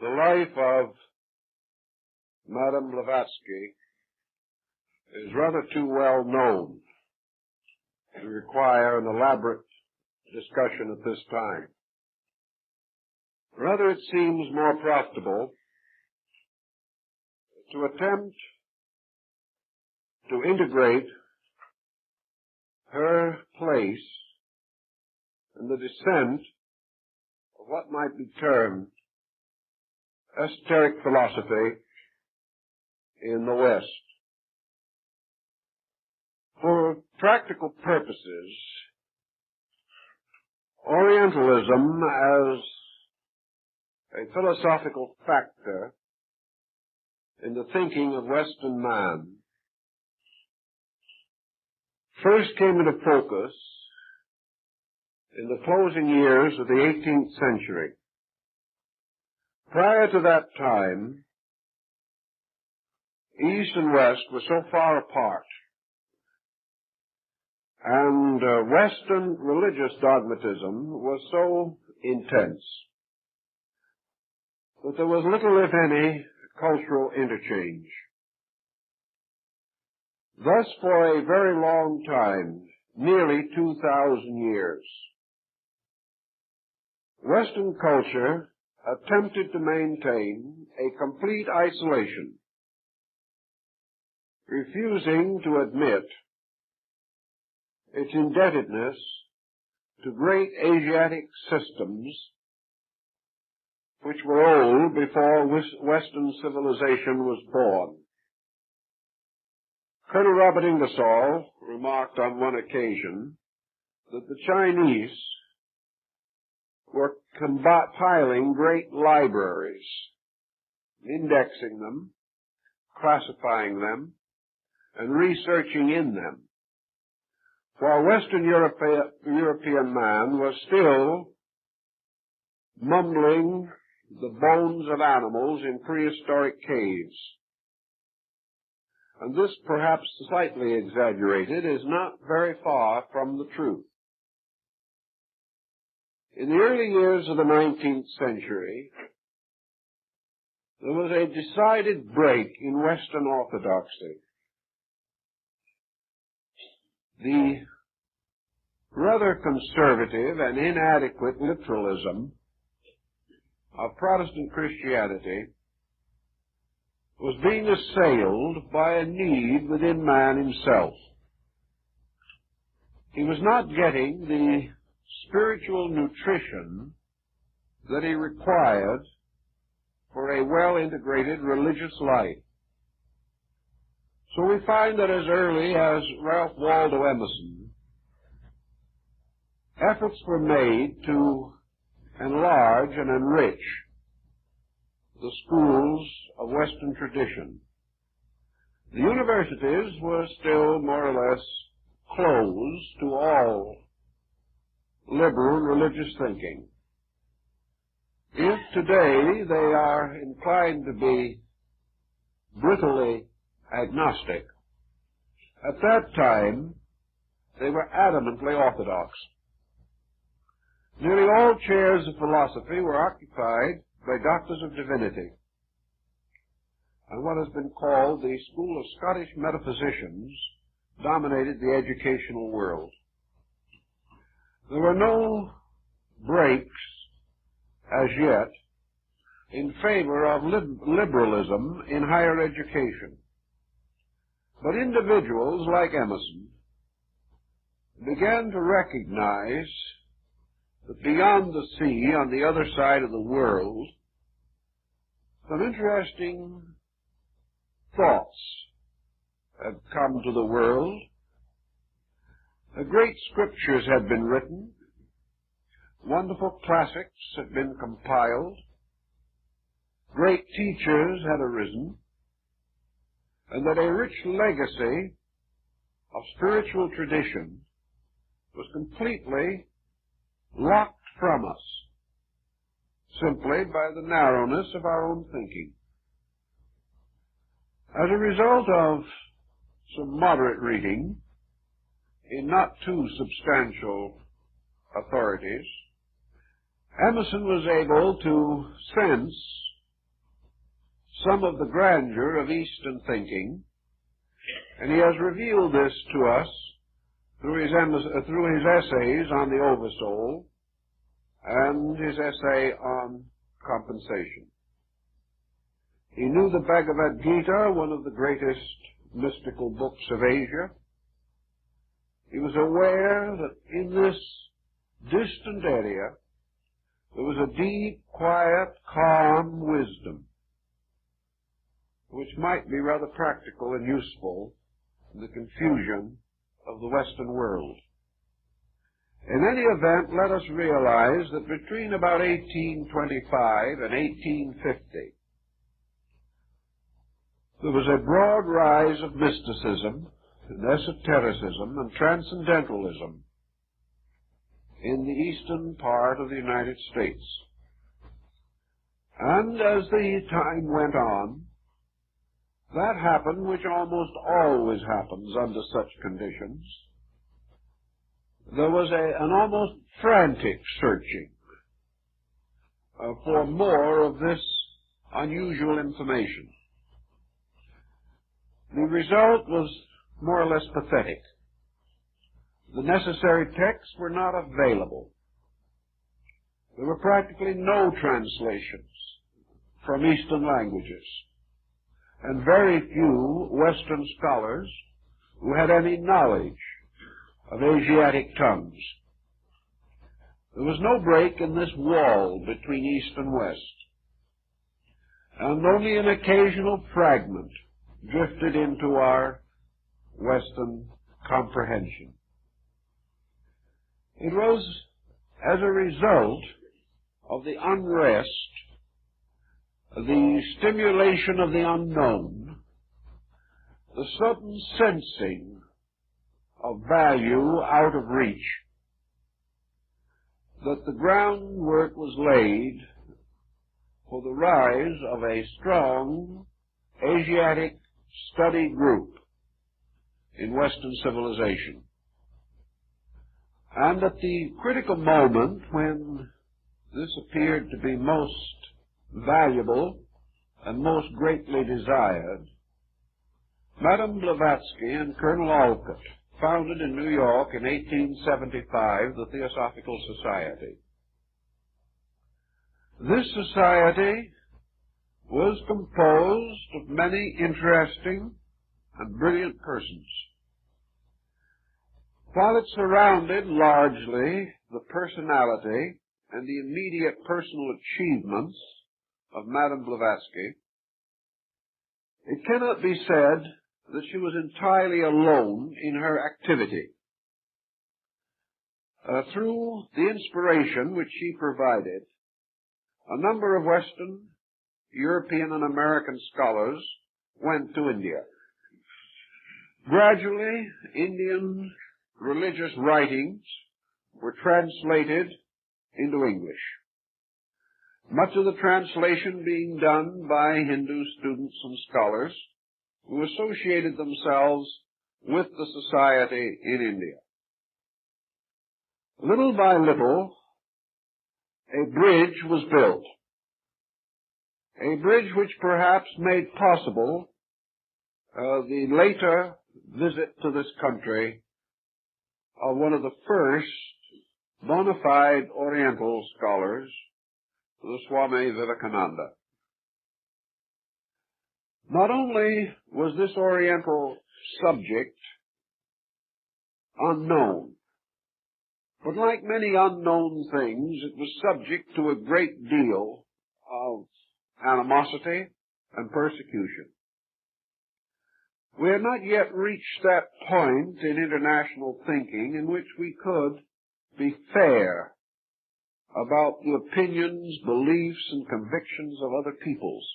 The life of Madame Blavatsky is rather too well known to require an elaborate discussion at this time. Rather, it seems more profitable to attempt to integrate her place in the descent of what might be termed esoteric philosophy in the West. For practical purposes, Orientalism as a philosophical factor in the thinking of Western man first came into focus in the closing years of the 18th century. Prior to that time, East and West were so far apart, and Western religious dogmatism was so intense that there was little, if any, cultural interchange. Thus, for a very long time, nearly 2,000 years, Western culture attempted to maintain a complete isolation, refusing to admit its indebtedness to great Asiatic systems which were old before Western civilization was born. Colonel Robert Ingersoll remarked on one occasion that the Chinese were compiling great libraries, indexing them, classifying them, and researching in them, while Western European man was still mumbling the bones of animals in prehistoric caves. And this, perhaps slightly exaggerated, is not very far from the truth. In the early years of the 19th century, there was a decided break in Western orthodoxy. The rather conservative and inadequate literalism of Protestant Christianity was being assailed by a need within man himself. He was not getting the spiritual nutrition that he required for a well-integrated religious life. So we find that as early as Ralph Waldo Emerson, efforts were made to enlarge and enrich the schools of Western tradition. The universities were still more or less closed to all liberal religious thinking. If today they are inclined to be brutally agnostic, at that time they were adamantly orthodox. Nearly all chairs of philosophy were occupied by doctors of divinity, and what has been called the school of Scottish metaphysicians dominated the educational world. There were no breaks as yet in favor of liberalism in higher education, but individuals like Emerson began to recognize that beyond the sea, on the other side of the world, some interesting thoughts had come to the world. The great scriptures had been written, wonderful classics had been compiled, great teachers had arisen, and that a rich legacy of spiritual tradition was completely locked from us simply by the narrowness of our own thinking. As a result of some moderate reading in not too substantial authorities, Emerson was able to sense some of the grandeur of Eastern thinking, and he has revealed this to us through his essays on the Oversoul and his essay on compensation. He knew the Bhagavad Gita, one of the greatest mystical books of Asia. He was aware that in this distant area there was a deep, quiet, calm wisdom which might be rather practical and useful in the confusion of the Western world. In any event, let us realize that between about 1825 and 1850, there was a broad rise of mysticism and esotericism and transcendentalism in the eastern part of the United States. And as the time went on, that happened which almost always happens under such conditions. There was an almost frantic searching for more of this unusual information. The result was more or less pathetic. The necessary texts were not available. There were practically no translations from Eastern languages, and very few Western scholars who had any knowledge of Asiatic tongues. There was no break in this wall between East and West, and only an occasional fragment drifted into our Western comprehension. It was as a result of the unrest, the stimulation of the unknown, the sudden sensing of value out of reach, that the groundwork was laid for the rise of a strong Asiatic study group in Western civilization. And at the critical moment when this appeared to be most valuable and most greatly desired, Madame Blavatsky and Colonel Alcott founded in New York in 1875 the Theosophical Society. This society was composed of many interesting and brilliant persons. While it surrounded largely the personality and the immediate personal achievements of Madame Blavatsky, it cannot be said that she was entirely alone in her activity. Through the inspiration which she provided, a number of Western, European, and American scholars went to India. Gradually, Indian religious writings were translated into English, much of the translation being done by Hindu students and scholars who associated themselves with the society in India. Little by little, a bridge was built, a bridge which perhaps made possible the later visit to this country of one of the first bona fide Oriental scholars, the Swami Vivekananda. Not only was this Oriental subject unknown, but like many unknown things, it was subject to a great deal of animosity and persecution. We had not yet reached that point in international thinking in which we could be fair about the opinions, beliefs, and convictions of other peoples.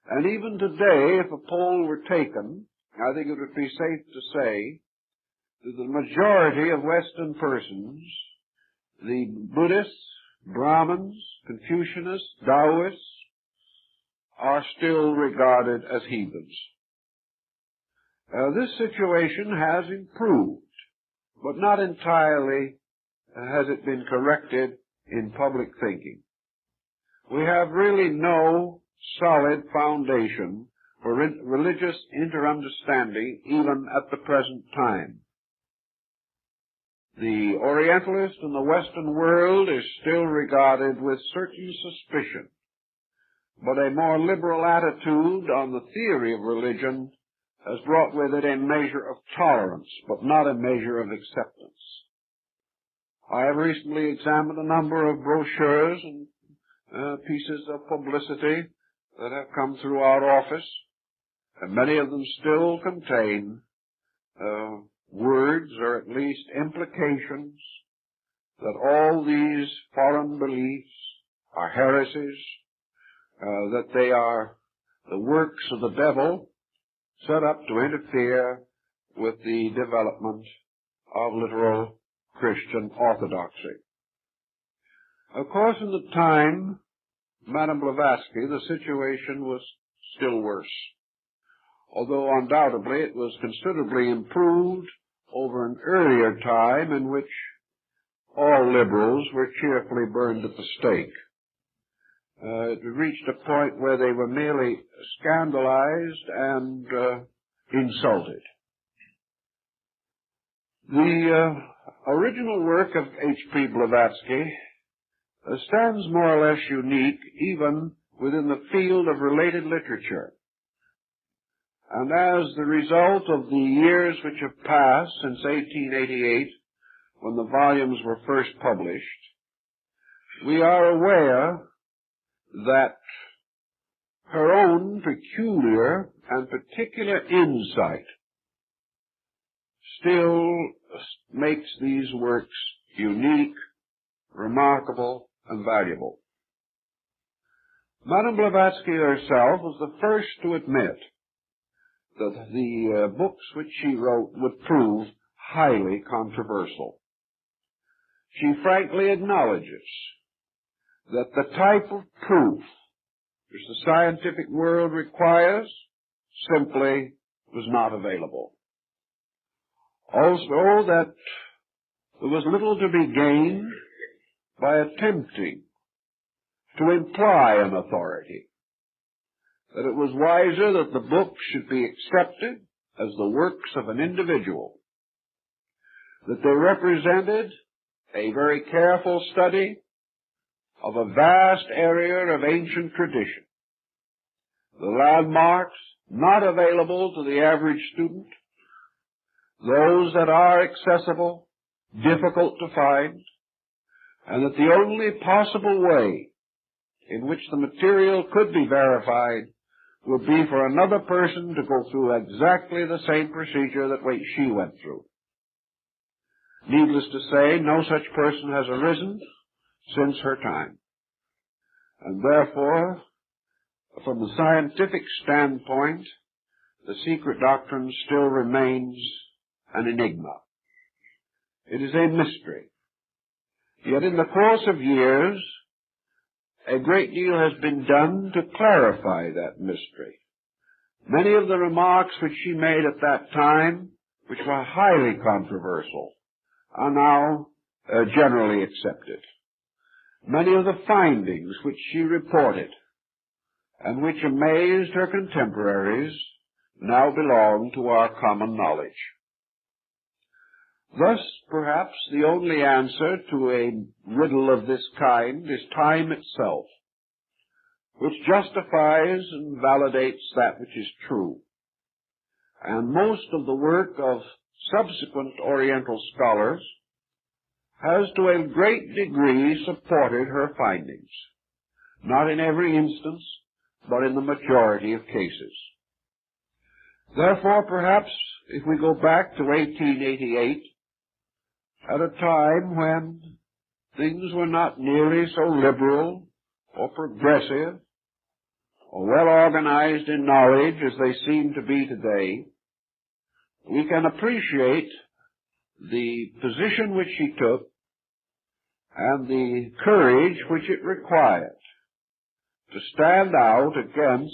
And even today, if a poll were taken, I think it would be safe to say that the majority of Western persons, the Buddhists, Brahmins, Confucianists, Taoists, are still regarded as heathens. This situation has improved, but not entirely has it been corrected in public thinking. We have really no solid foundation for religious inter-understanding even at the present time. The Orientalist in the Western world is still regarded with certain suspicion, but a more liberal attitude on the theory of religion has brought with it a measure of tolerance, but not a measure of acceptance. I have recently examined a number of brochures and pieces of publicity that have come through our office, and many of them still contain words, or at least implications, that all these foreign beliefs are heresies, that they are the works of the devil set up to interfere with the development of literal Christian orthodoxy. Of course, in the time Madame Blavatsky, the situation was still worse, although undoubtedly it was considerably improved over an earlier time in which all liberals were cheerfully burned at the stake. It reached a point where they were merely scandalized and insulted. The original work of H.P. Blavatsky stands more or less unique even within the field of related literature. And as the result of the years which have passed since 1888, when the volumes were first published, we are aware that her own peculiar and particular insight still makes these works unique, remarkable, and valuable. Madame Blavatsky herself was the first to admit that the books which she wrote would prove highly controversial. She frankly acknowledges that the type of proof which the scientific world requires simply was not available. Also, that there was little to be gained by attempting to imply an authority, that it was wiser that the book should be accepted as the works of an individual, that they represented a very careful study of a vast area of ancient tradition, the landmarks not available to the average student, those that are accessible, difficult to find, and that the only possible way in which the material could be verified would be for another person to go through exactly the same procedure that she went through. Needless to say, no such person has arisen since her time. And therefore, from the scientific standpoint, the secret doctrine still remains an enigma. It is a mystery. Yet in the course of years, a great deal has been done to clarify that mystery. Many of the remarks which she made at that time, which were highly controversial, are now generally accepted. Many of the findings which she reported and which amazed her contemporaries now belong to our common knowledge. Thus, perhaps the only answer to a riddle of this kind is time itself, which justifies and validates that which is true. And most of the work of subsequent Oriental scholars has to a great degree supported her findings, not in every instance, but in the majority of cases. Therefore, perhaps, if we go back to 1888, at a time when things were not nearly so liberal or progressive or well organized in knowledge as they seem to be today, we can appreciate the position which she took and the courage which it required to stand out against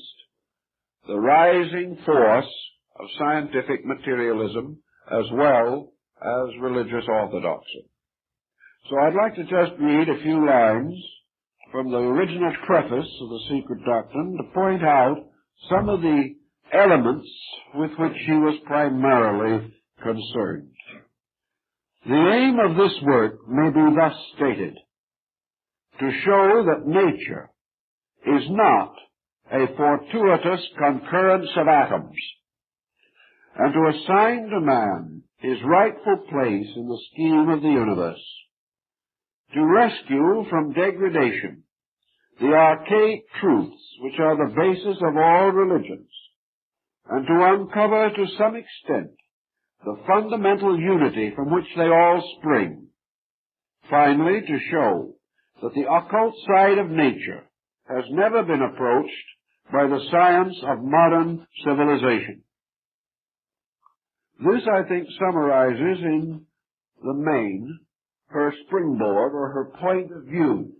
the rising force of scientific materialism as well as religious orthodoxy. So I'd like to just read a few lines from the original preface of the Secret Doctrine to point out some of the elements with which he was primarily concerned. The aim of this work may be thus stated: to show that nature is not a fortuitous concurrence of atoms, and to assign to man his rightful place in the scheme of the universe, to rescue from degradation the archaic truths which are the basis of all religions, and to uncover to some extent the fundamental unity from which they all spring. Finally, to show that the occult side of nature has never been approached by the science of modern civilization. This, I think, summarizes in the main her springboard or her point of view.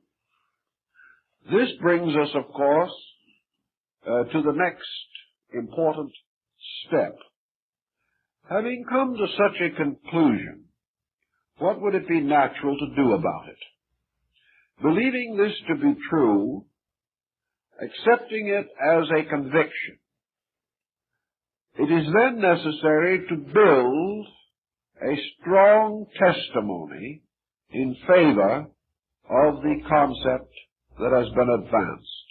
This brings us, of course, to the next important step. Having come to such a conclusion, what would it be natural to do about it? Believing this to be true, accepting it as a conviction, it is then necessary to build a strong testimony in favor of the concept that has been advanced.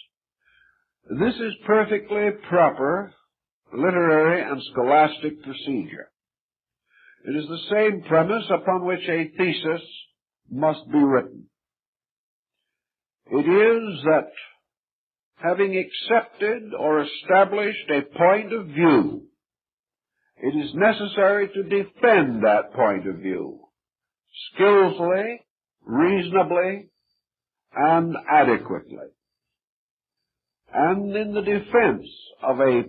This is perfectly proper literary and scholastic procedure. It is the same premise upon which a thesis must be written. It is that having accepted or established a point of view, it is necessary to defend that point of view skillfully, reasonably, and adequately. And in the defense of a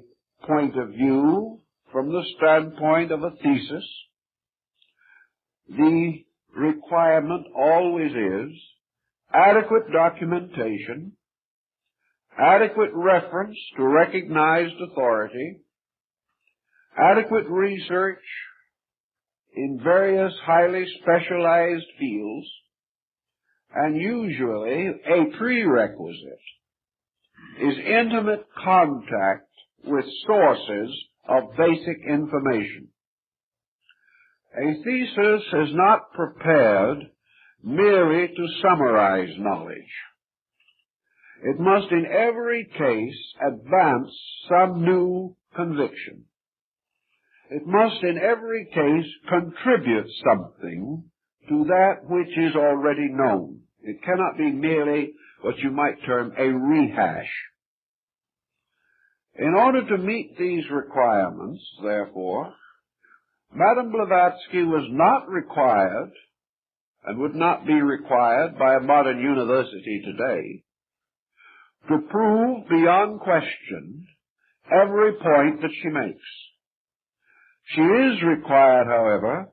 point of view from the standpoint of a thesis, the requirement always is adequate documentation, adequate reference to recognized authority, adequate research in various highly specialized fields, and usually a prerequisite is intimate contact with sources of basic information. A thesis is not prepared merely to summarize knowledge. It must in every case advance some new conviction. It must in every case contribute something to that which is already known. It cannot be merely what you might term a rehash. In order to meet these requirements, therefore, Madame Blavatsky was not required, and would not be required by a modern university today, to prove beyond question every point that she makes. She is required, however,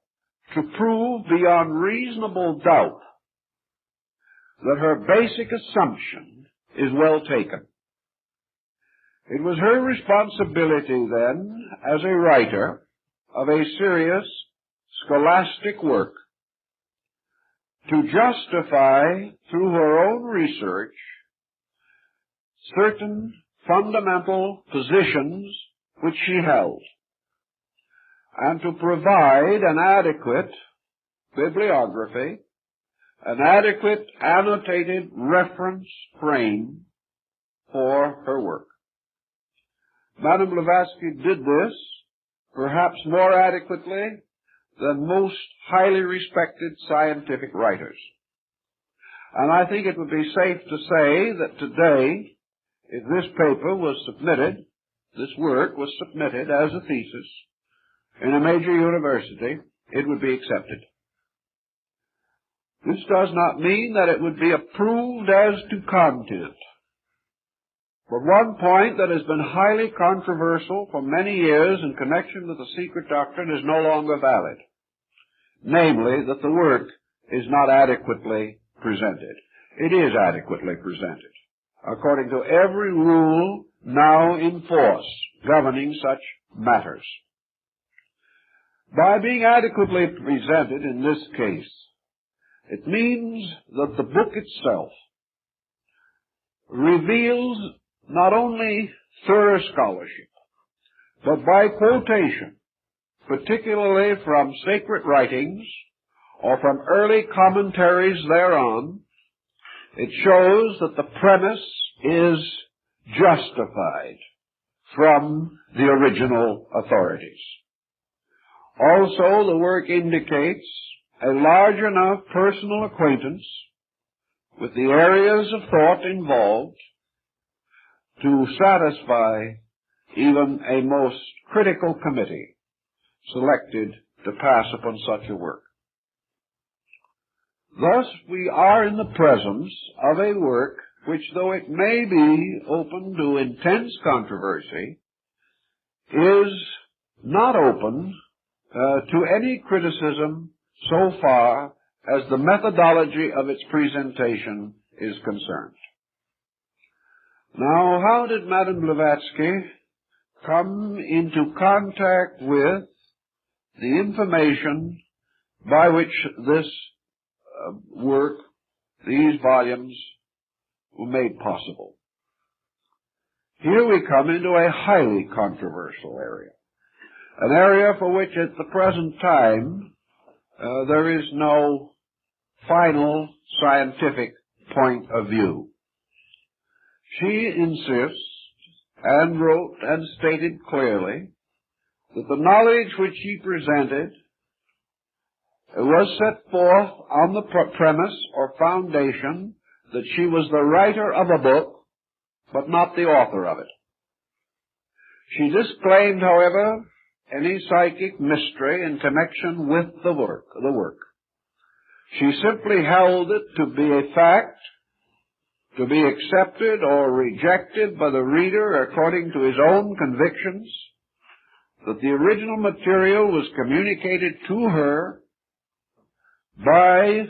to prove beyond reasonable doubt that her basic assumption is well taken. It was her responsibility then, as a writer of a serious scholastic work, to justify through her own research certain fundamental positions which she held, and to provide an adequate bibliography, an adequate annotated reference frame for her work. Madame Blavatsky did this perhaps more adequately than most highly respected scientific writers. And I think it would be safe to say that today, if this paper was submitted, this work was submitted as a thesis in a major university, it would be accepted. This does not mean that it would be approved as to content. But one point that has been highly controversial for many years in connection with the Secret Doctrine is no longer valid. Namely, that the work is not adequately presented. It is adequately presented, according to every rule now in force governing such matters. By being adequately presented in this case, it means that the book itself reveals not only thorough scholarship, but by quotation, particularly from sacred writings or from early commentaries thereon, it shows that the premise is justified from the original authorities. Also, the work indicates a large enough personal acquaintance with the areas of thought involved to satisfy even a most critical committee selected to pass upon such a work. Thus, we are in the presence of a work which, though it may be open to intense controversy, is not open to any criticism so far as the methodology of its presentation is concerned. Now, how did Madame Blavatsky come into contact with the information by which this work, these volumes, were made possible? Here we come into a highly controversial area, an area for which at the present time there is no final scientific point of view. She insists, and wrote and stated clearly, that the knowledge which she presented was set forth on the premise or foundation that she was the writer of a book, but not the author of it. She disclaimed, however, any psychic mystery in connection with the work. She simply held it to be a fact, to be accepted or rejected by the reader according to his own convictions, that the original material was communicated to her by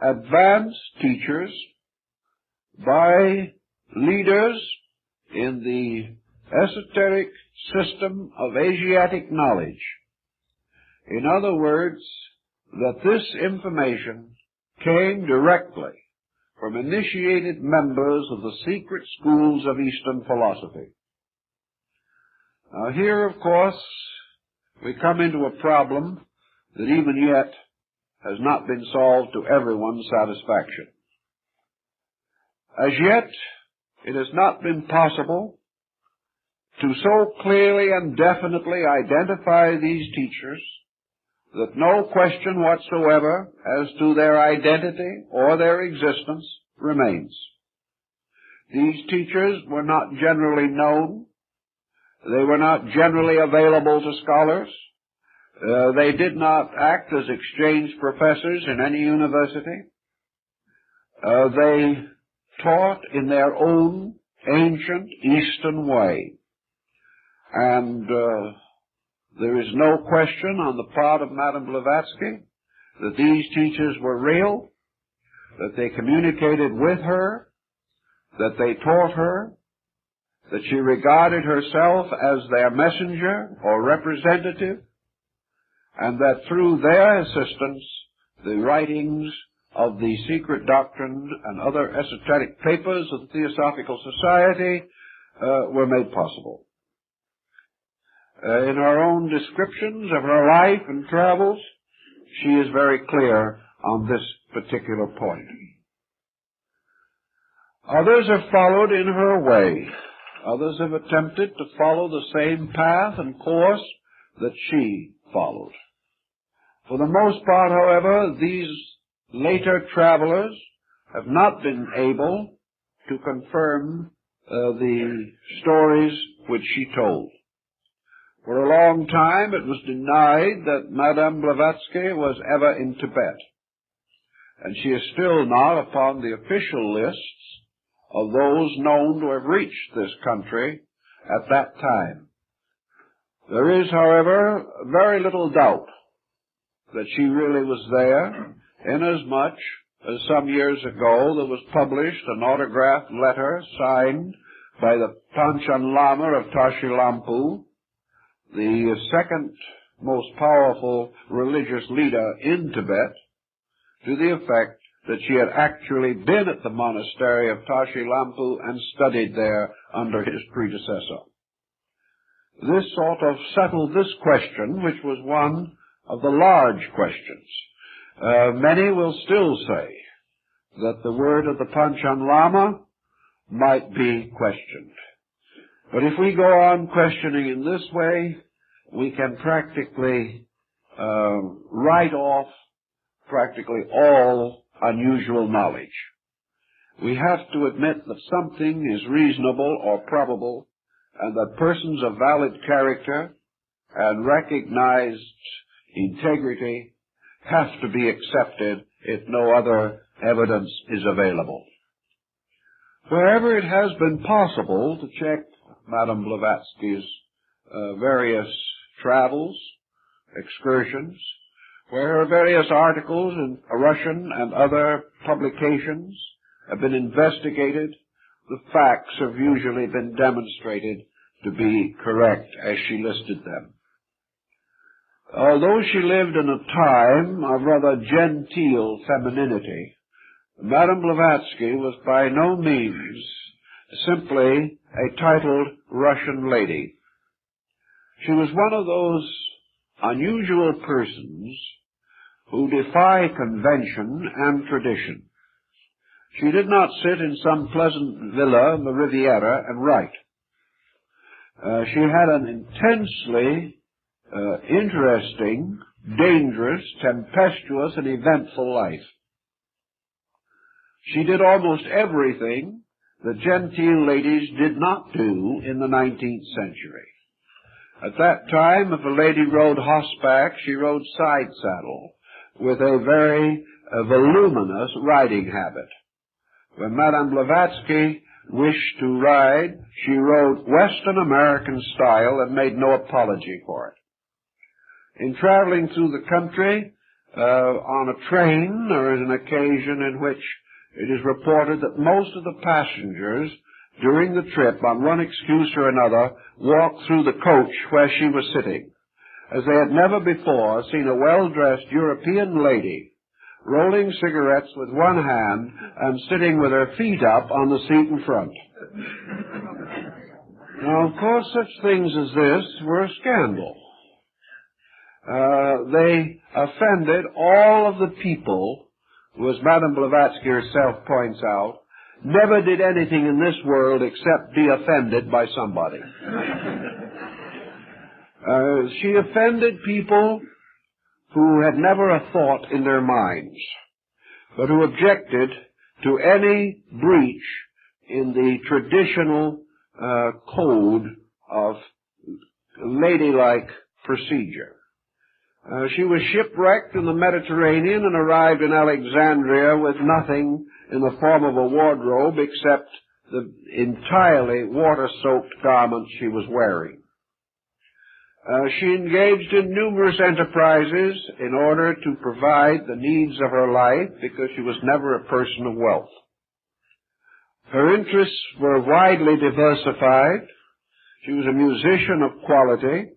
advanced teachers, by leaders in the esoteric system of Asiatic knowledge. In other words, that this information came directly from initiated members of the secret schools of Eastern philosophy. Now here, of course, we come into a problem that even yet has not been solved to everyone's satisfaction. As yet, it has not been possible to so clearly and definitely identify these teachers that no question whatsoever as to their identity or their existence remains. These teachers were not generally known. They were not generally available to scholars. They did not act as exchange professors in any university. They taught in their own ancient Eastern way. And there is no question on the part of Madame Blavatsky that these teachers were real, that they communicated with her, that they taught her, that she regarded herself as their messenger or representative, and that through their assistance the writings of the secret doctrine and other esoteric papers of the Theosophical Society were made possible. In her own descriptions of her life and travels, she is very clear on this particular point. Others have followed in her way. Others have attempted to follow the same path and course that she followed. For the most part, however, these later travelers have not been able to confirm the stories which she told. For a long time it was denied that Madame Blavatsky was ever in Tibet, and she is still not upon the official lists of those known to have reached this country at that time. There is, however, very little doubt that she really was there, inasmuch as some years ago there was published an autographed letter signed by the Panchen Lama of Tashilampu, the second most powerful religious leader in Tibet, to the effect that she had actually been at the monastery of Tashilampu and studied there under his predecessor. This sort of settled this question, which was one of the large questions. Many will still say that the word of the Panchen Lama might be questioned. But if we go on questioning in this way, we can practically write off practically all unusual knowledge. We have to admit that something is reasonable or probable, and that persons of valid character and recognized integrity have to be accepted if no other evidence is available. Wherever it has been possible to check Madame Blavatsky's various travels, excursions, where her various articles in Russian and other publications have been investigated, the facts have usually been demonstrated to be correct as she listed them. Although she lived in a time of rather genteel femininity, Madame Blavatsky was by no means simply a titled Russian lady. She was one of those unusual persons who defy convention and tradition. She did not sit in some pleasant villa in the Riviera and write. She had an intensely interesting, dangerous, tempestuous, and eventful life. She did almost everything that genteel ladies did not do in the 19th century. At that time, if a lady rode horseback, she rode side saddle with a very voluminous riding habit. When Madame Blavatsky wished to ride, she rode Western American style and made no apology for it. In traveling through the country on a train, there is an occasion in which it is reported that most of the passengers during the trip, on one excuse or another, walked through the coach where she was sitting, as they had never before seen a well-dressed European lady rolling cigarettes with one hand and sitting with her feet up on the seat in front. Now, of course, such things as this were a scandal. They offended all of the people who, as Madame Blavatsky herself points out, never did anything in this world except be offended by somebody. She offended people who had never a thought in their minds, but who objected to any breach in the traditional code of ladylike procedure. She was shipwrecked in the Mediterranean and arrived in Alexandria with nothing in the form of a wardrobe except the entirely water-soaked garments she was wearing. She engaged in numerous enterprises in order to provide the needs of her life because she was never a person of wealth. Her interests were widely diversified. She was a musician of quality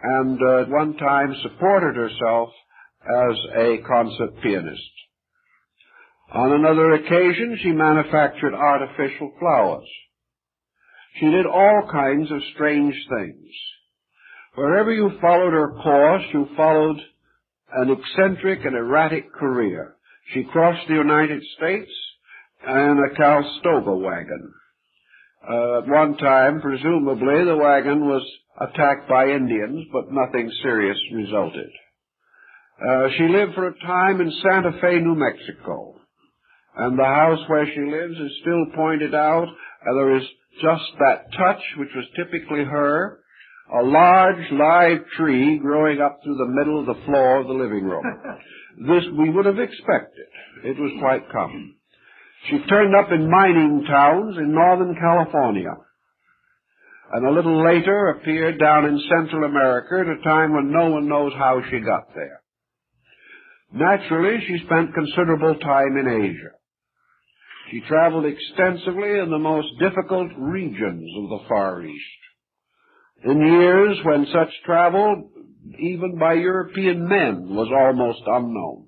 and at one time supported herself as a concert pianist. On another occasion, she manufactured artificial flowers. She did all kinds of strange things. Wherever you followed her course, you followed an eccentric and erratic career. She crossed the United States in a Calistoga wagon. At one time, presumably, the wagon was attacked by Indians, but nothing serious resulted. She lived for a time in Santa Fe, New Mexico, and the house where she lives is still pointed out, and there is just that touch which was typically her, a large live tree growing up through the middle of the floor of the living room. This we would have expected. It was quite common. She turned up in mining towns in Northern California, and a little later appeared down in Central America at a time when no one knows how she got there. Naturally, she spent considerable time in Asia. She traveled extensively in the most difficult regions of the Far East. In years when such travel, even by European men, was almost unknown.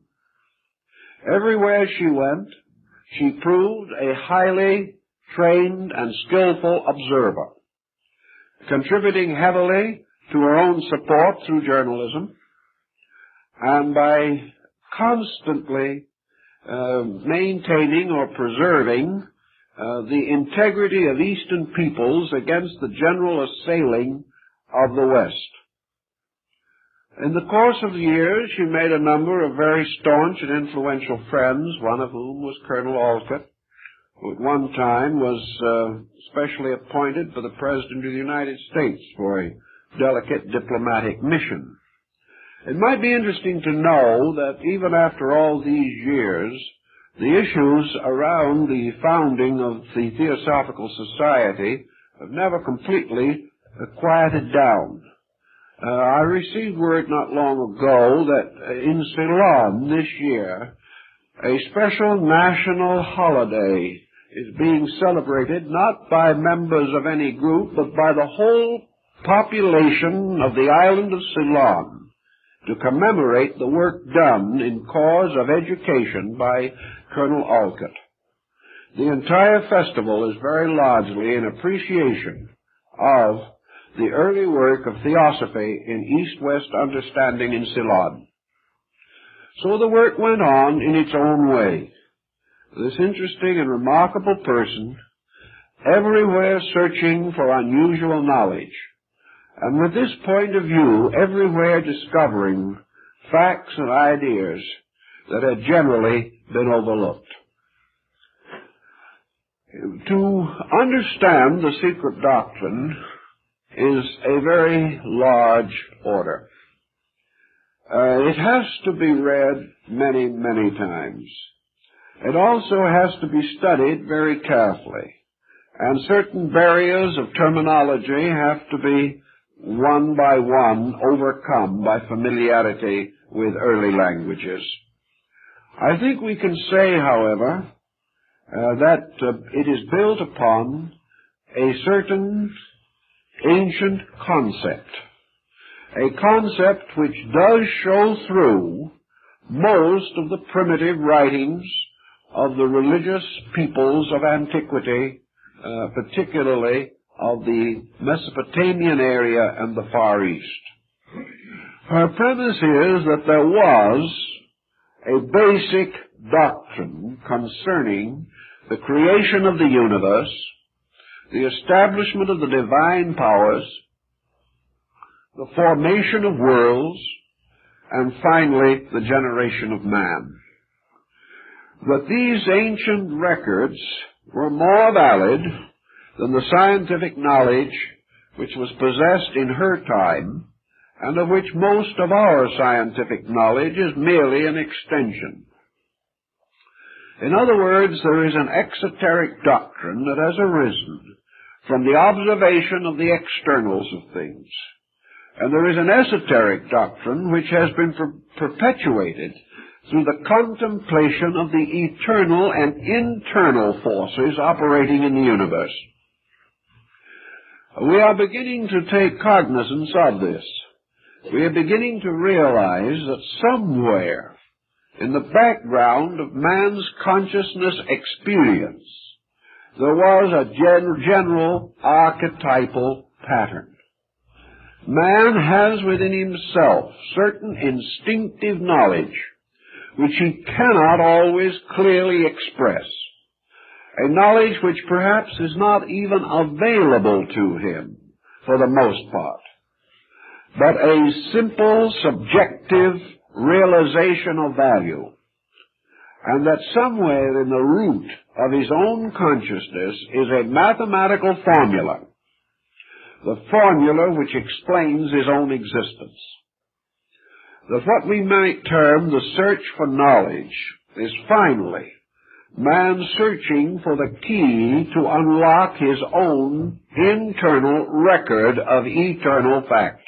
Everywhere she went, she proved a highly trained and skillful observer, contributing heavily to her own support through journalism, and by constantly maintaining or preserving the integrity of Eastern peoples against the general assailing of the West. In the course of the years, she made a number of very staunch and influential friends, one of whom was Colonel Alcott, who at one time was specially appointed for the President of the United States for a delicate diplomatic mission. It might be interesting to know that even after all these years, the issues around the founding of the Theosophical Society have never completely quieted down. I received word not long ago that in Ceylon this year, a special national holiday is being celebrated not by members of any group, but by the whole population of the island of Ceylon, to commemorate the work done in cause of education by Colonel Alcott. The entire festival is very largely an appreciation of the early work of Theosophy in East-West understanding in Ceylon. So the work went on in its own way. This interesting and remarkable person, everywhere searching for unusual knowledge, and with this point of view, everywhere discovering facts and ideas that had generally been overlooked. To understand the secret doctrine is a very large order. It has to be read many, many times. It also has to be studied very carefully, and certain barriers of terminology have to be one by one overcome by familiarity with early languages. I think we can say, however, that it is built upon a certain ancient concept, a concept which does show through most of the primitive writings of the religious peoples of antiquity, particularly of the Mesopotamian area and the Far East. Her premise is that there was a basic doctrine concerning the creation of the universe, the establishment of the divine powers, the formation of worlds, and finally the generation of man. That these ancient records were more valid than the scientific knowledge which was possessed in her time, and of which most of our scientific knowledge is merely an extension. In other words, there is an exoteric doctrine that has arisen from the observation of the externals of things, and there is an esoteric doctrine which has been perpetuated through the contemplation of the eternal and internal forces operating in the universe. We are beginning to take cognizance of this. We are beginning to realize that somewhere in the background of man's consciousness experience, there was a general archetypal pattern. Man has within himself certain instinctive knowledge which he cannot always clearly express, a knowledge which perhaps is not even available to him for the most part, but a simple subjective realization of value, and that somewhere in the root of his own consciousness is a mathematical formula, the formula which explains his own existence. That what we might term the search for knowledge is finally man searching for the key to unlock his own internal record of eternal fact.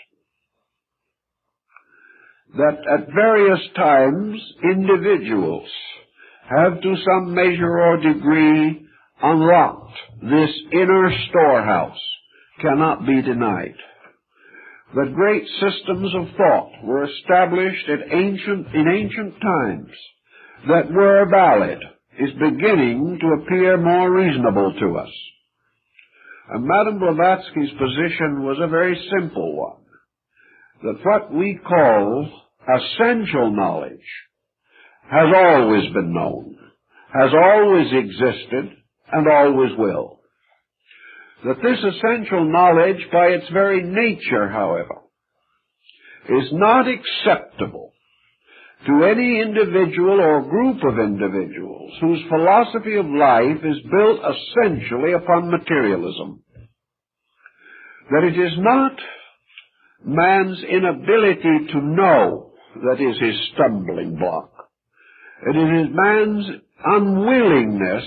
That at various times individuals have to some measure or degree unlocked this inner storehouse cannot be denied. That great systems of thought were established in ancient times that were valid is beginning to appear more reasonable to us. And Madame Blavatsky's position was a very simple one, that what we call essential knowledge has always been known, has always existed, and always will. That this essential knowledge, by its very nature, however, is not acceptable to any individual or group of individuals whose philosophy of life is built essentially upon materialism. That it is not man's inability to know that is his stumbling block. It is man's unwillingness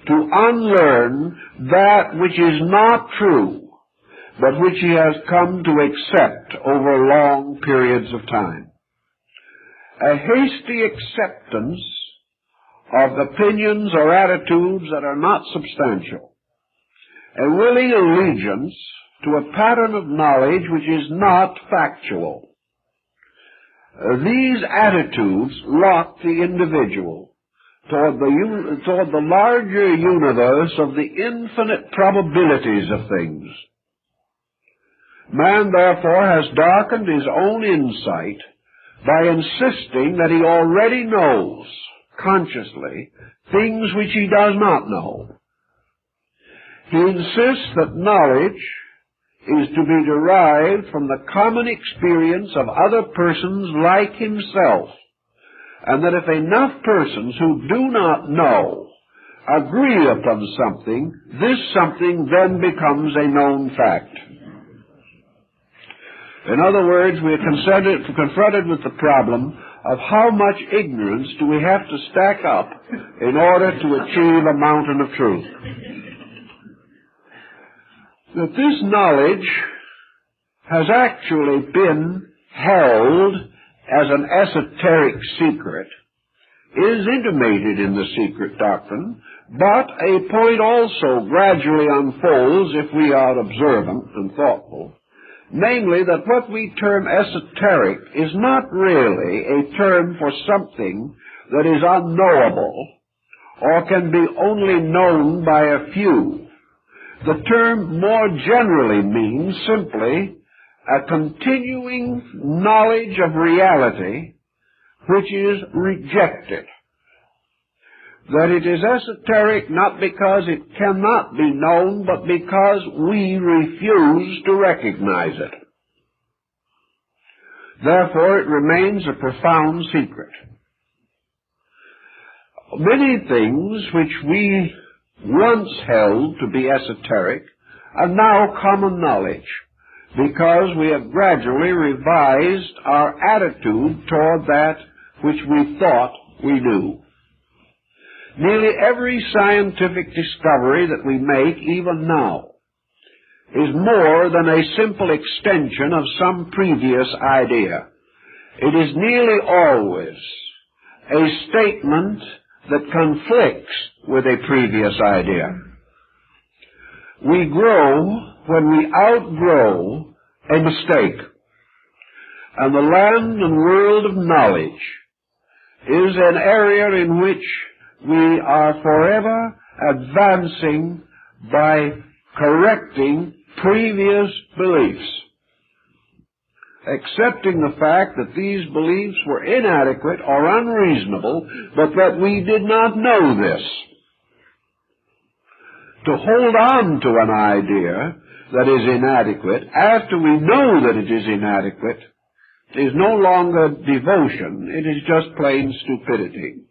to unlearn that which is not true, but which he has come to accept over long periods of time. A hasty acceptance of opinions or attitudes that are not substantial. A willing allegiance to a pattern of knowledge which is not factual. These attitudes lock the individual toward the larger universe of the infinite probabilities of things. Man, therefore, has darkened his own insight by insisting that he already knows, consciously, things which he does not know. He insists that knowledge is to be derived from the common experience of other persons like himself, and that if enough persons who do not know agree upon something, this something then becomes a known fact. In other words, we are confronted with the problem of how much ignorance do we have to stack up in order to achieve a mountain of truth. That this knowledge has actually been held as an esoteric secret is intimated in the secret doctrine, but a point also gradually unfolds if we are observant and thoughtful, namely that what we term esoteric is not really a term for something that is unknowable or can be only known by a few. The term more generally means simply a continuing knowledge of reality which is rejected. That it is esoteric not because it cannot be known, but because we refuse to recognize it. Therefore, it remains a profound secret. Many things which we once held to be esoteric are now common knowledge, because we have gradually revised our attitude toward that which we thought we knew. Nearly every scientific discovery that we make, even now, is more than a simple extension of some previous idea. It is nearly always a statement that conflicts with a previous idea. We grow when we outgrow a mistake. And the land and world of knowledge is an area in which we are forever advancing by correcting previous beliefs, accepting the fact that these beliefs were inadequate or unreasonable, but that we did not know this. To hold on to an idea that is inadequate after we know that it is inadequate is no longer devotion, it is just plain stupidity.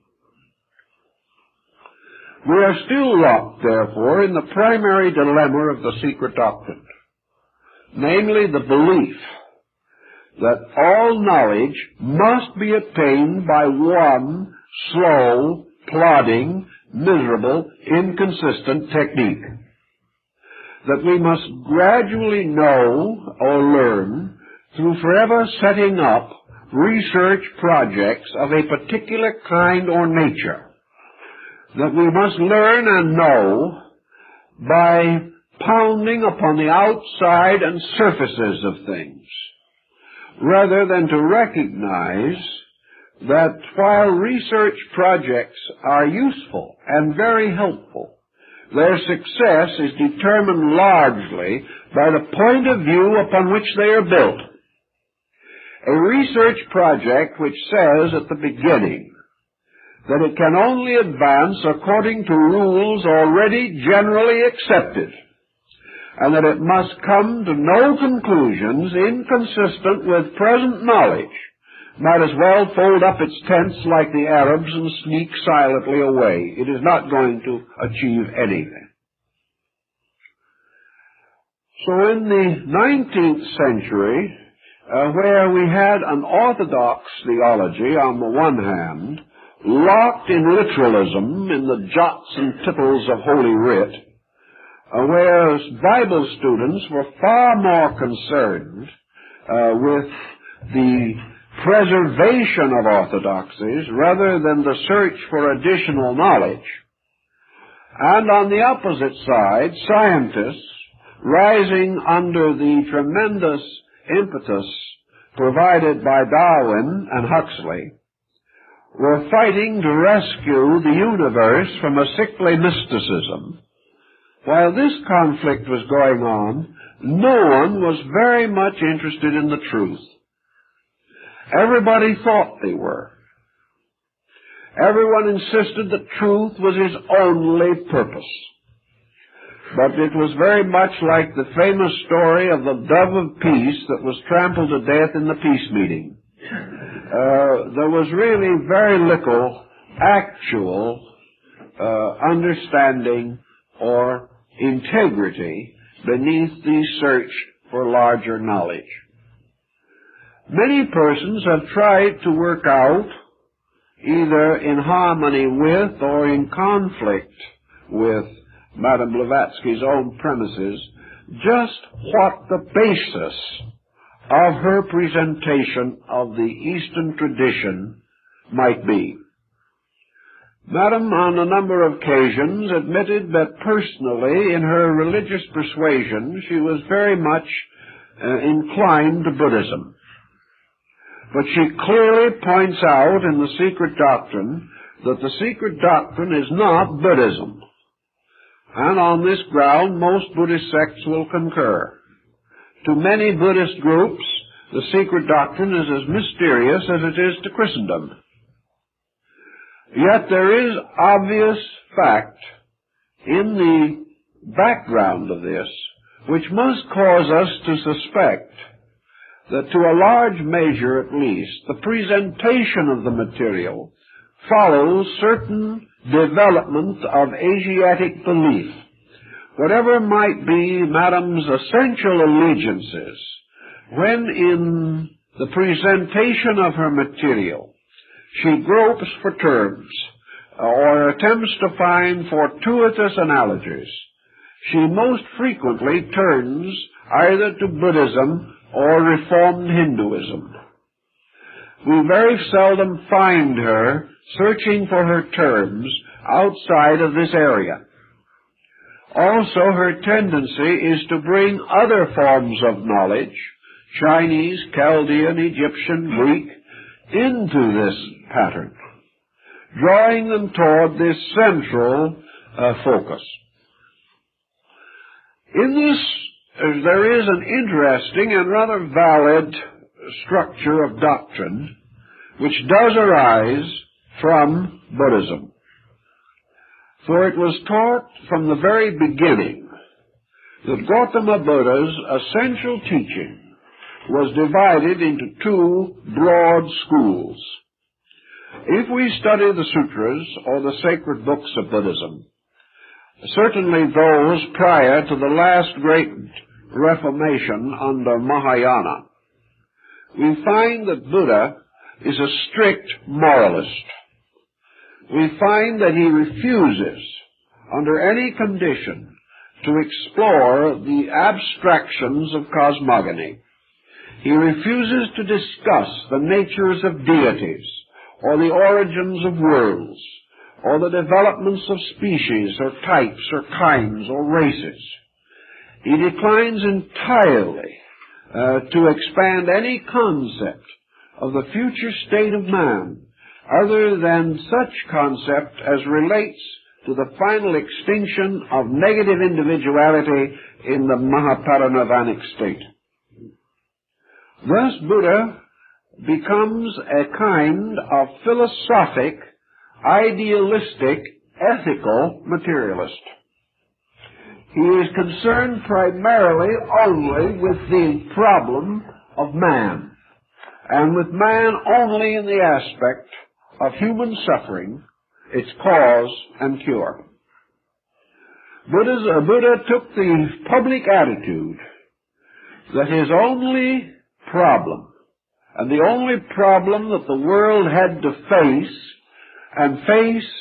We are still locked, therefore, in the primary dilemma of the secret doctrine, namely the belief that all knowledge must be attained by one slow, plodding, miserable, inconsistent technique. That we must gradually know or learn through forever setting up research projects of a particular kind or nature. That we must learn and know by pounding upon the outside and surfaces of things, rather than to recognize that while research projects are useful and very helpful, their success is determined largely by the point of view upon which they are built. A research project which says at the beginning that it can only advance according to rules already generally accepted, and that it must come to no conclusions inconsistent with present knowledge, might as well fold up its tents like the Arabs and sneak silently away. It is not going to achieve anything. So in the 19th century, where we had an orthodox theology on the one hand, locked in literalism in the jots and tittles of Holy Writ, whereas Bible students were far more concerned with the preservation of orthodoxies rather than the search for additional knowledge. And on the opposite side, scientists, rising under the tremendous impetus provided by Darwin and Huxley, were fighting to rescue the universe from a sickly mysticism. While this conflict was going on, no one was very much interested in the truth. Everybody thought they were. Everyone insisted that truth was his only purpose. But it was very much like the famous story of the dove of peace that was trampled to death in the peace meeting. There was really very little actual understanding or integrity beneath the search for larger knowledge. Many persons have tried to work out, either in harmony with or in conflict with Madame Blavatsky's own premises, just what the basis of her presentation of the Eastern tradition might be. Madame, on a number of occasions, admitted that personally, in her religious persuasion, she was very much inclined to Buddhism. But she clearly points out in the Secret Doctrine that the Secret Doctrine is not Buddhism. And on this ground, most Buddhist sects will concur. To many Buddhist groups, the Secret Doctrine is as mysterious as it is to Christendom. Yet there is obvious fact in the background of this which must cause us to suspect that to a large measure at least, the presentation of the material follows certain development of Asiatic belief. Whatever might be Madame's essential allegiances, when in the presentation of her material she gropes for terms or attempts to find fortuitous analogies, she most frequently turns either to Buddhism or Reformed Hinduism. We very seldom find her searching for her terms outside of this area. Also, her tendency is to bring other forms of knowledge, Chinese, Chaldean, Egyptian, Greek, into this pattern, drawing them toward this central focus. In this, there is an interesting and rather valid structure of doctrine which does arise from Buddhism. For it was taught from the very beginning that Gautama Buddha's essential teaching was divided into two broad schools. If we study the sutras or the sacred books of Buddhism, certainly those prior to the last great Reformation under Mahayana, we find that Buddha is a strict moralist. We find that he refuses, under any condition, to explore the abstractions of cosmogony. He refuses to discuss the natures of deities, or the origins of worlds, or the developments of species, or types, or kinds, or races. He declines entirely to expand any concept of the future state of man, other than such concept as relates to the final extinction of negative individuality in the Mahaparinirvanic state. Thus, Buddha becomes a kind of philosophic, idealistic, ethical materialist. He is concerned primarily only with the problem of man, and with man only in the aspect of human suffering, its cause and cure. Buddha took the public attitude that his only problem, and the only problem that the world had to face, and face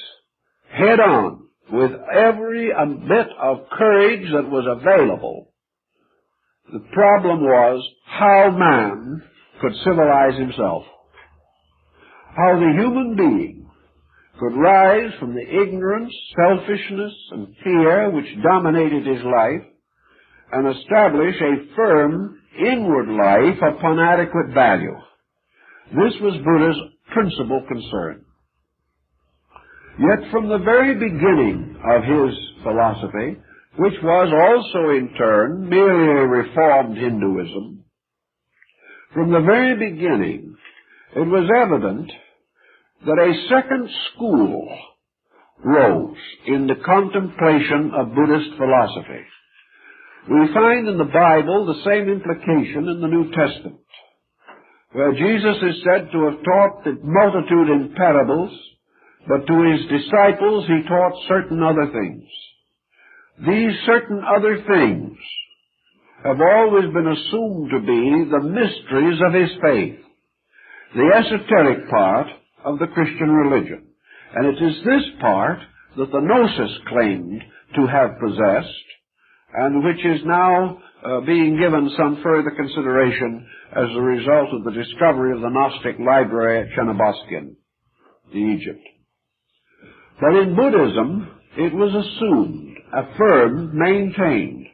head-on, with every bit of courage that was available, the problem was how man could civilize himself. How the human being could rise from the ignorance, selfishness, and fear which dominated his life and establish a firm inward life upon adequate value. This was Buddha's principal concern. Yet from the very beginning of his philosophy, which was also in turn merely a reformed Hinduism, from the very beginning it was evident that a second school rose in the contemplation of Buddhist philosophy. We find in the Bible the same implication in the New Testament, where Jesus is said to have taught the multitude in parables, but to his disciples he taught certain other things. These certain other things have always been assumed to be the mysteries of his faith, the esoteric part of the Christian religion. And it is this part that the Gnosis claimed to have possessed, and which is now being given some further consideration as a result of the discovery of the Gnostic library at Chenaboskin, Egypt. But in Buddhism, it was assumed, affirmed, maintained,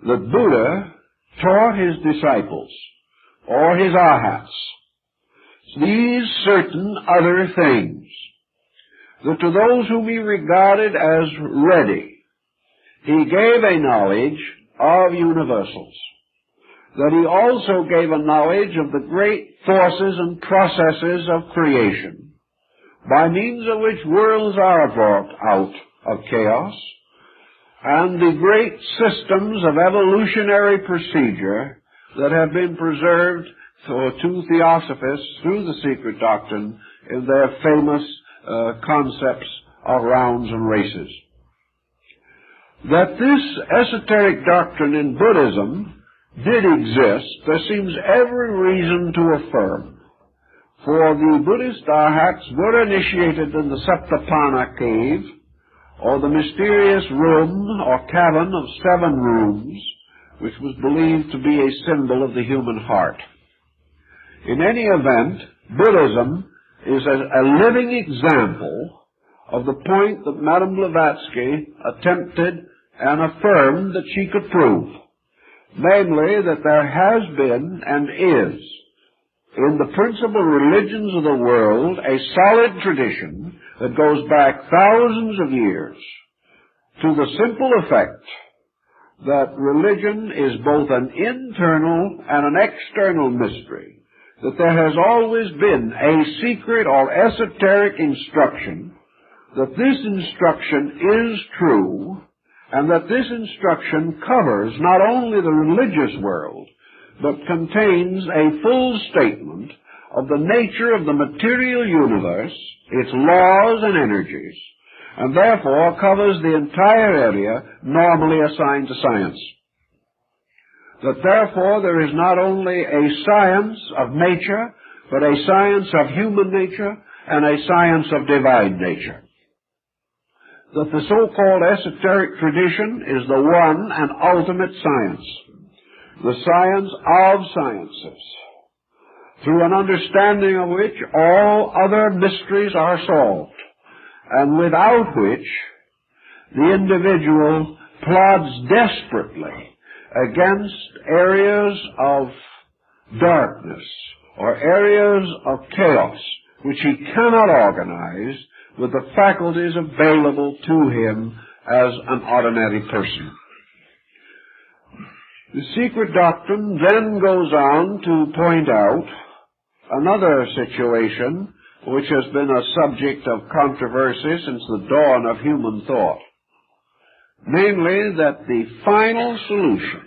that Buddha taught his disciples, or his arhats, these certain other things, that to those whom he regarded as ready, he gave a knowledge of universals, that he also gave a knowledge of the great forces and processes of creation, by means of which worlds are brought out of chaos, and the great systems of evolutionary procedure that have been preserved to theosophists through the secret doctrine in their famous concepts of rounds and races. That this esoteric doctrine in Buddhism did exist, there seems every reason to affirm. For the Buddhist arhats were initiated in the Saptapana cave, or the mysterious room or cavern of 7 rooms, which was believed to be a symbol of the human heart. In any event, Buddhism is a living example of the point that Madame Blavatsky attempted and affirmed that she could prove, namely that there has been and is in the principal religions of the world a solid tradition that goes back thousands of years to the simple effect that religion is both an internal and an external mystery, that there has always been a secret or esoteric instruction, that this instruction is true, and that this instruction covers not only the religious world, but contains a full statement of the nature of the material universe, its laws and energies, and therefore covers the entire area normally assigned to science. That therefore there is not only a science of nature, but a science of human nature and a science of divine nature. That the so-called esoteric tradition is the one and ultimate science, the science of sciences, through an understanding of which all other mysteries are solved, and without which the individual plods desperately against areas of darkness or areas of chaos which he cannot organize with the faculties available to him as an ordinary person. The secret doctrine then goes on to point out another situation which has been a subject of controversy since the dawn of human thought, namely that the final solution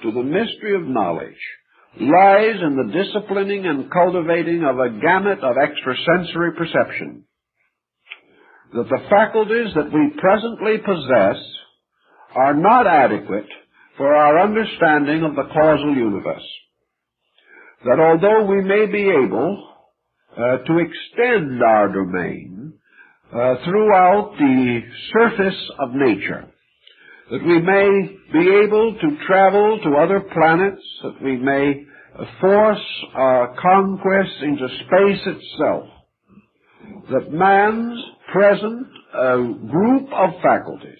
to the mystery of knowledge lies in the disciplining and cultivating of a gamut of extrasensory perception, that the faculties that we presently possess are not adequate for our understanding of the causal universe, that although we may be able to extend our domain throughout the surface of nature, that we may be able to travel to other planets, that we may force our conquest into space itself, that man's present group of faculties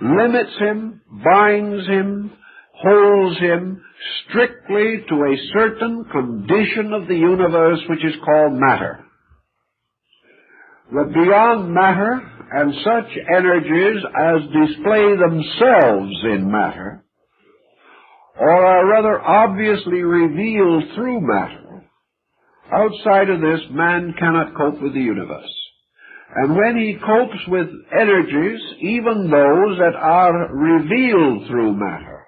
limits him, binds him, holds him strictly to a certain condition of the universe which is called matter. That beyond matter and such energies as display themselves in matter, or are rather obviously revealed through matter, outside of this man cannot cope with the universe. And when he copes with energies, even those that are revealed through matter,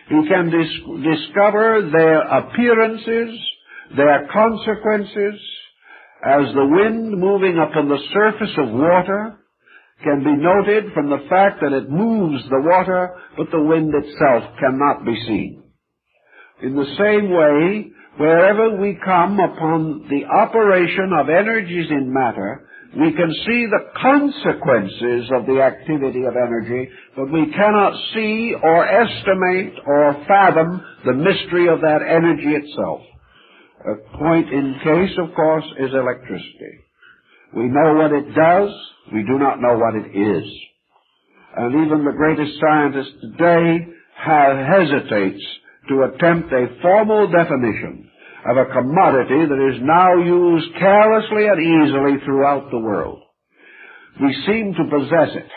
he can discover their appearances, their consequences, as the wind moving upon the surface of water can be noted from the fact that it moves the water, but the wind itself cannot be seen. In the same way, wherever we come upon the operation of energies in matter, we can see the consequences of the activity of energy, but we cannot see or estimate or fathom the mystery of that energy itself. A point in case, of course, is electricity. We know what it does, we do not know what it is. And even the greatest scientist today hesitates to attempt a formal definition of a commodity that is now used carelessly and easily throughout the world. We seem to possess it,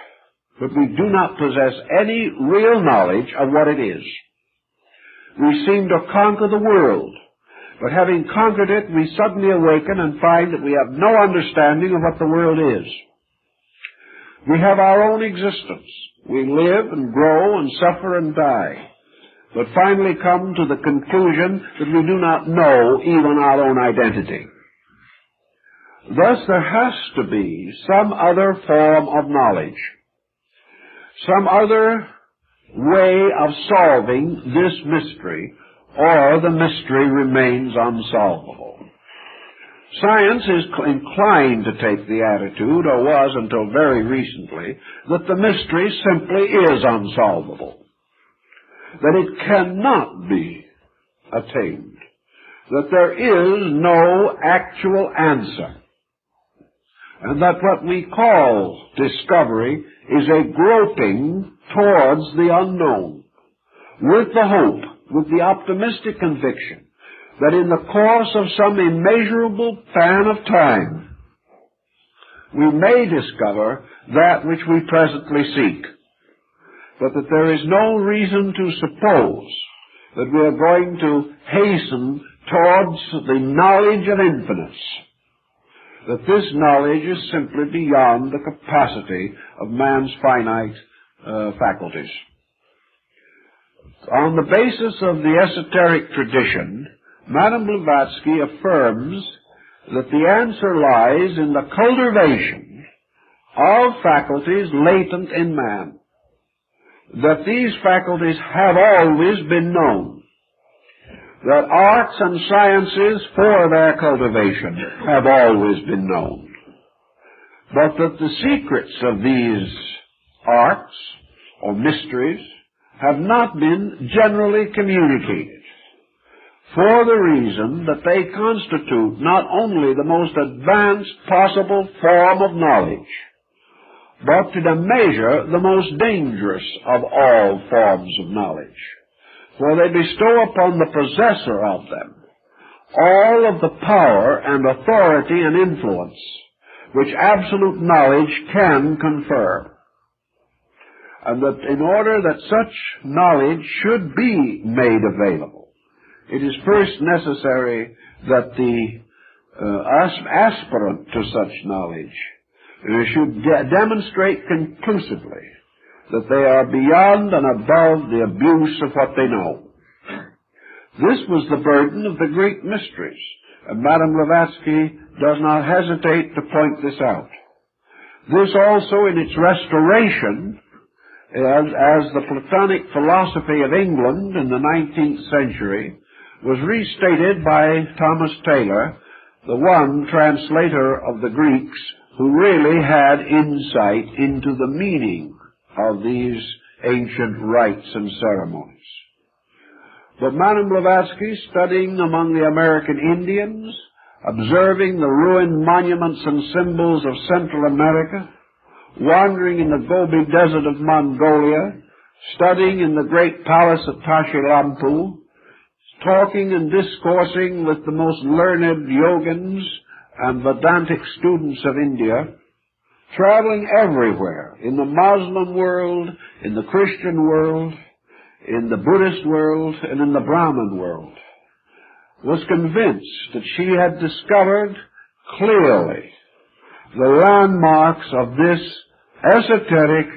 but we do not possess any real knowledge of what it is. We seem to conquer the world, but having conquered it, we suddenly awaken and find that we have no understanding of what the world is. We have our own existence. We live and grow and suffer and die, but finally come to the conclusion that we do not know even our own identity. Thus, there has to be some other form of knowledge, some other way of solving this mystery, or the mystery remains unsolvable. Science is inclined to take the attitude, or was until very recently, that the mystery simply is unsolvable, that it cannot be attained, that there is no actual answer, and that what we call discovery is a groping towards the unknown, with the hope, with the optimistic conviction, that in the course of some immeasurable span of time, we may discover that which we presently seek, but that there is no reason to suppose that we are going to hasten towards the knowledge of infinites, that this knowledge is simply beyond the capacity of man's finite faculties. On the basis of the esoteric tradition, Madame Blavatsky affirms that the answer lies in the cultivation of faculties latent in man, that these faculties have always been known, that arts and sciences for their cultivation have always been known, but that the secrets of these arts or mysteries have not been generally communicated, for the reason that they constitute not only the most advanced possible form of knowledge, but in a measure the most dangerous of all forms of knowledge, for they bestow upon the possessor of them all of the power and authority and influence which absolute knowledge can confer. And that in order that such knowledge should be made available, it is first necessary that the aspirant to such knowledge should demonstrate conclusively that they are beyond and above the abuse of what they know. This was the burden of the great mysteries, and Madame Blavatsky does not hesitate to point this out. This also, in its restoration, as the Platonic philosophy of England in the 19th century, was restated by Thomas Taylor, the one translator of the Greeks who really had insight into the meaning of these ancient rites and ceremonies. But Madame Blavatsky, studying among the American Indians, observing the ruined monuments and symbols of Central America, wandering in the Gobi Desert of Mongolia, studying in the great palace at Tashilampu, talking and discoursing with the most learned yogins and Vedantic students of India, traveling everywhere, in the Muslim world, in the Christian world, in the Buddhist world, and in the Brahmin world, was convinced that she had discovered clearly the landmarks of this esoteric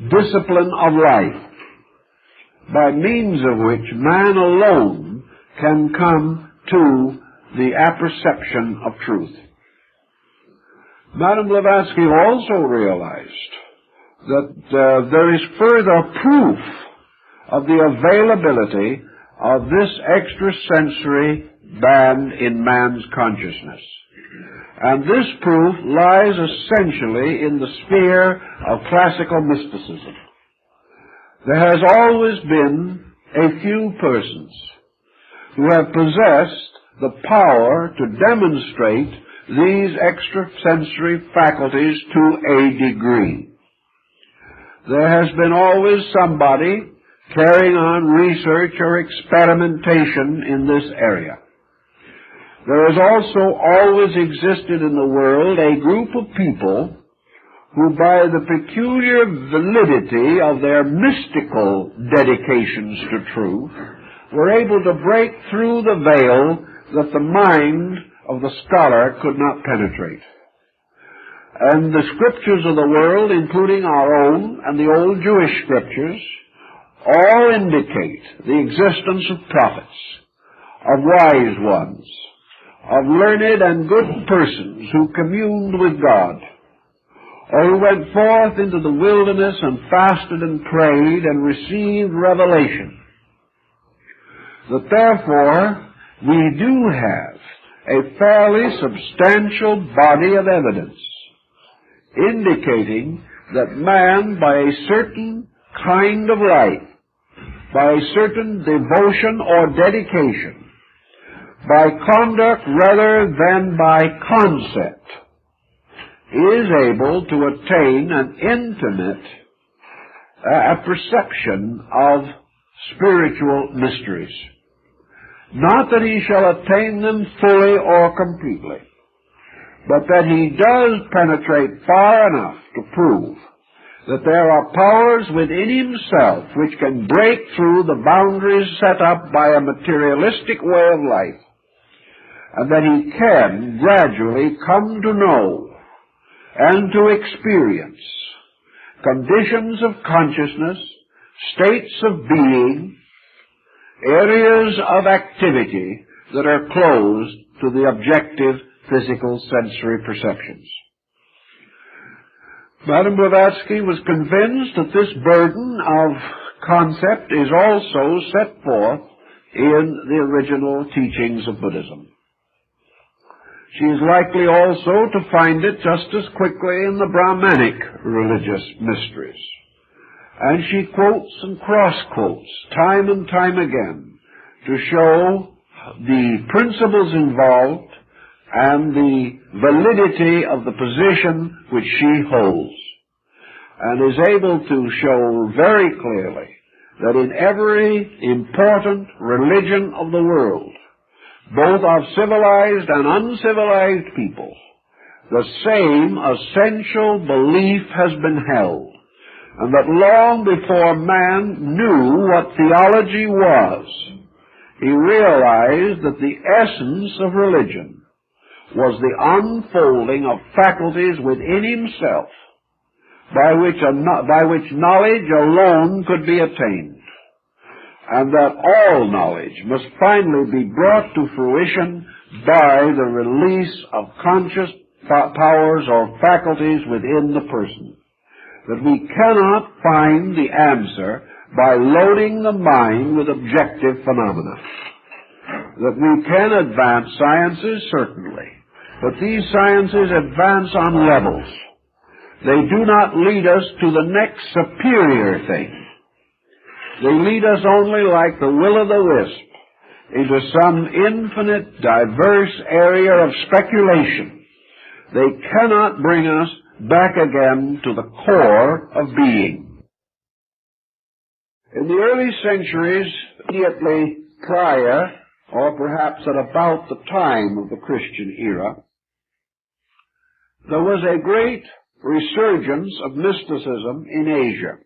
discipline of life, by means of which man alone can come to the apperception of truth. Madame Blavatsky also realized that there is further proof of the availability of this extrasensory band in man's consciousness. And this proof lies essentially in the sphere of classical mysticism. There has always been a few persons who have possessed the power to demonstrate these extrasensory faculties to a degree. There has been always somebody carrying on research or experimentation in this area. There has also always existed in the world a group of people who, by the peculiar validity of their mystical dedications to truth, were able to break through the veil that the mind of the scholar could not penetrate. And the scriptures of the world, including our own and the old Jewish scriptures, all indicate the existence of prophets, of wise ones, of learned and good persons who communed with God, or who went forth into the wilderness and fasted and prayed and received revelation. That therefore we do have a fairly substantial body of evidence indicating that man, by a certain kind of life, by a certain devotion or dedication, by conduct rather than by concept, is able to attain an intimate perception of spiritual mysteries. Not that he shall attain them fully or completely, but that he does penetrate far enough to prove that there are powers within himself which can break through the boundaries set up by a materialistic way of life, and that he can gradually come to know and to experience conditions of consciousness, states of being, areas of activity that are closed to the objective physical sensory perceptions. Madame Blavatsky was convinced that this burden of concept is also set forth in the original teachings of Buddhism. She is likely also to find it just as quickly in the Brahmanic religious mysteries. And she quotes and cross-quotes time and time again to show the principles involved and the validity of the position which she holds, and is able to show very clearly that in every important religion of the world, both of civilized and uncivilized peoples, the same essential belief has been held, and that long before man knew what theology was, he realized that the essence of religion was the unfolding of faculties within himself by which knowledge alone could be attained, and that all knowledge must finally be brought to fruition by the release of conscious powers or faculties within the person. That we cannot find the answer by loading the mind with objective phenomena. That we can advance sciences, certainly, but these sciences advance on levels. They do not lead us to the next superior thing. They lead us only like the will-o'-the-wisp into some infinite, diverse area of speculation. They cannot bring us back again to the core of being. In the early centuries, immediately prior, or perhaps at about the time of the Christian era, there was a great resurgence of mysticism in Asia.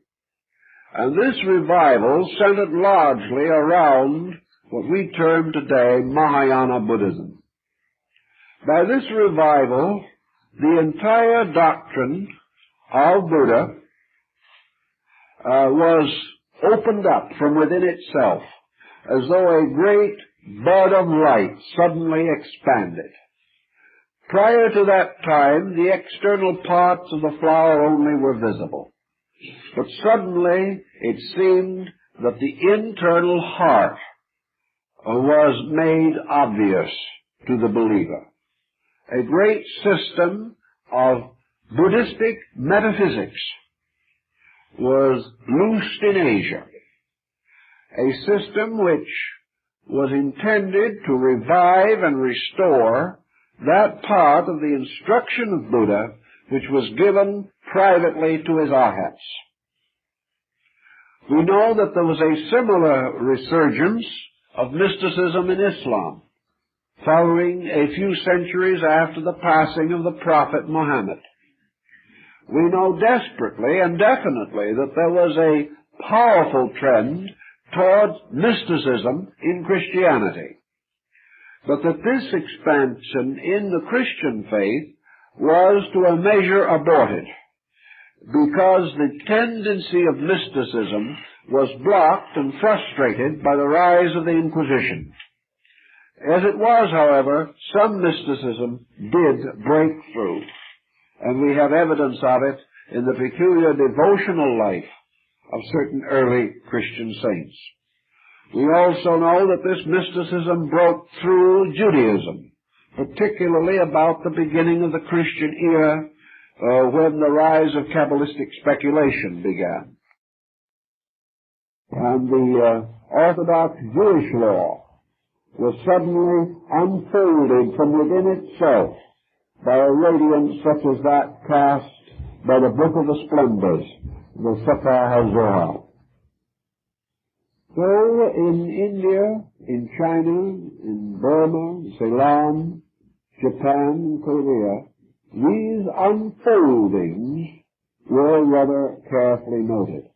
And this revival centered largely around what we term today Mahayana Buddhism. By this revival, the entire doctrine of Buddha was opened up from within itself, as though a great bud of light suddenly expanded. Prior to that time, the external parts of the flower only were visible. But suddenly it seemed that the internal heart was made obvious to the believer. A great system of Buddhistic metaphysics was loosed in Asia, a system which was intended to revive and restore that part of the instruction of Buddha which was given privately to his arhats. We know that there was a similar resurgence of mysticism in Islam, following a few centuries after the passing of the Prophet Muhammad. We know desperately and definitely that there was a powerful trend towards mysticism in Christianity, but that this expansion in the Christian faith was to a measure aborted, because the tendency of mysticism was blocked and frustrated by the rise of the Inquisition. As it was, however, some mysticism did break through, and we have evidence of it in the peculiar devotional life of certain early Christian saints. We also know that this mysticism broke through Judaism, particularly about the beginning of the Christian era, when the rise of Kabbalistic speculation began. And the Orthodox Jewish law was suddenly unfolded from within itself by a radiance such as that cast by the Book of the Splendors, the Sefer HaZohar. So in India, in China, in Burma, Ceylon, Japan, and Korea, these unfoldings were rather carefully noted.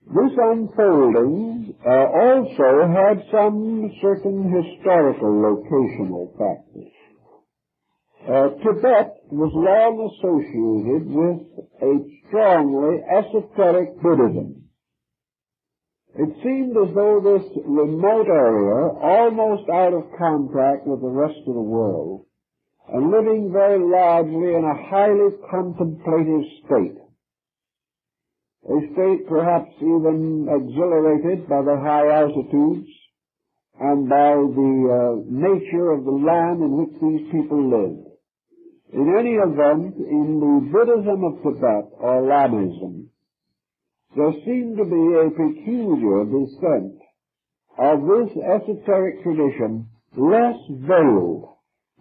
This unfolding also had some certain historical locational factors. Tibet was long associated with a strongly esoteric Buddhism. It seemed as though this remote area, almost out of contact with the rest of the world, and living very largely in a highly contemplative state, a state perhaps even exhilarated by the high altitudes and by the nature of the land in which these people lived. In any event, in the Buddhism of Tibet, or Lamism, there seemed to be a peculiar descent of this esoteric tradition, less veiled,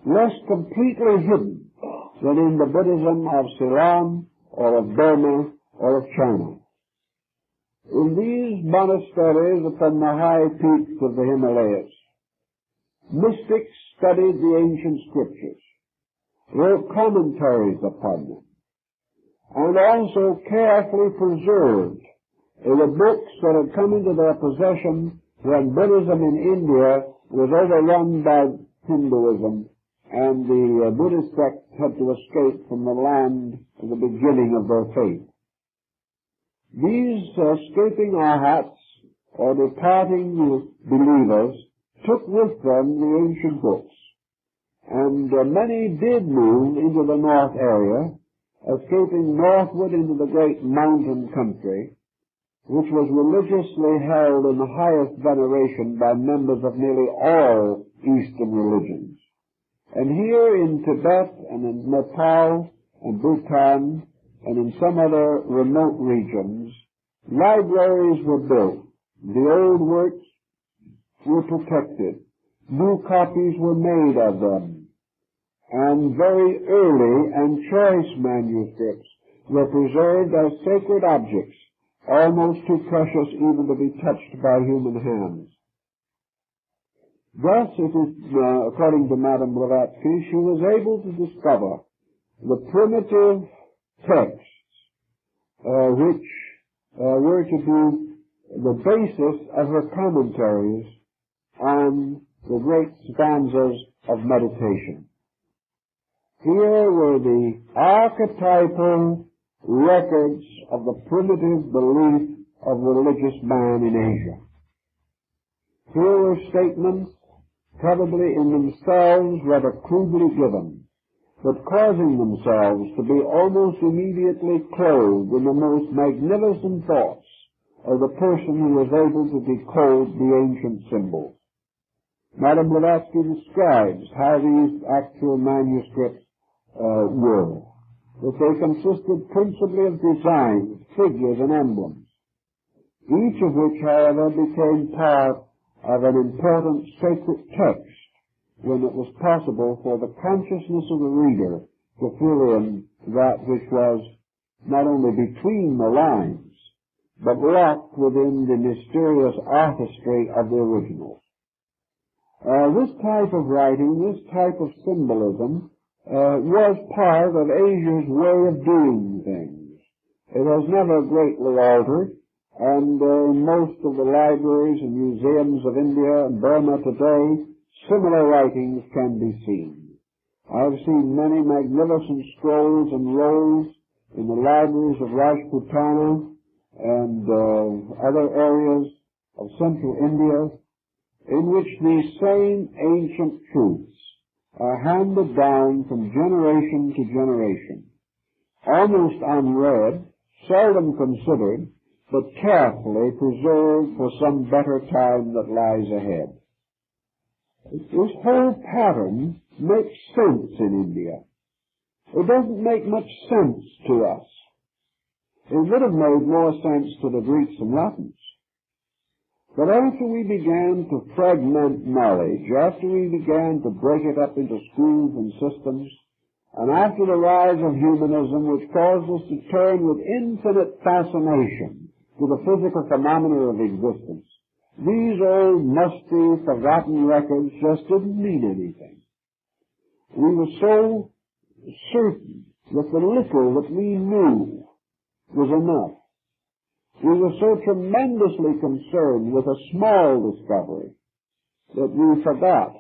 less completely hidden than in the Buddhism of Ceylon or of Burma or of China. In these monasteries upon the high peaks of the Himalayas, mystics studied the ancient scriptures, wrote commentaries upon them, and also carefully preserved the books that had come into their possession when Buddhism in India was overrun by Hinduism, and the Buddhist sect had to escape from the land of the beginning of their faith. These escaping arhats, or departing believers, took with them the ancient books, and many did move into the north area, escaping northward into the great mountain country, which was religiously held in the highest veneration by members of nearly all Eastern religions. And here in Tibet and in Nepal and Bhutan and in some other remote regions, libraries were built. The old works were protected. New copies were made of them. And very early and choice manuscripts were preserved as sacred objects, almost too precious even to be touched by human hands. Thus, it is, according to Madame Blavatsky, she was able to discover the primitive texts which were to be the basis of her commentaries on the great stanzas of meditation. Here were the archetypal records of the primitive belief of religious man in Asia. Here were statements probably in themselves rather crudely given, but causing themselves to be almost immediately clothed in the most magnificent thoughts of the person who was able to decode the ancient symbols. Madame Blavatsky describes how these actual manuscripts were, that they consisted principally of designs, figures, and emblems, each of which, however, became part of an important sacred text when it was possible for the consciousness of the reader to fill in that which was not only between the lines, but locked within the mysterious artistry of the originals. This type of writing, this type of symbolism, was part of Asia's way of doing things. It has never greatly altered, and in most of the libraries and museums of India and Burma today, similar writings can be seen. I've seen many magnificent scrolls and rolls in the libraries of Rajputana and other areas of central India, in which these same ancient truths are handed down from generation to generation, almost unread, seldom considered, but carefully preserved for some better time that lies ahead. This whole pattern makes sense in India. It doesn't make much sense to us. It would have made more sense to the Greeks and Latins. But after we began to fragment knowledge, after we began to break it up into schools and systems, and after the rise of humanism, which caused us to turn with infinite fascination to the physical phenomena of existence, these old, musty, forgotten records just didn't mean anything. We were so certain that the little that we knew was enough. We were so tremendously concerned with a small discovery that we forgot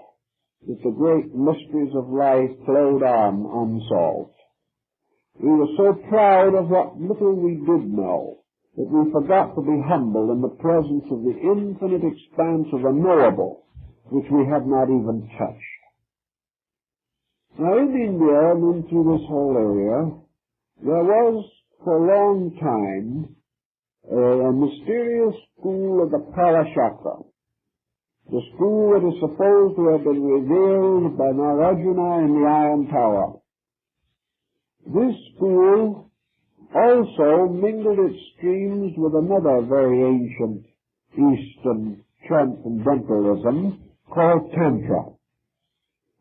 that the great mysteries of life flowed on unsolved. We were so proud of what little we did know that we forgot to be humble in the presence of the infinite expanse of the knowable, which we had not even touched. Now, in India and through this whole area, there was for a long time a mysterious school of the Palashaka, the school that is supposed to have been revealed by Narayana in the Iron Tower. This school also mingled its streams with another very ancient Eastern transcendentalism called Tantra.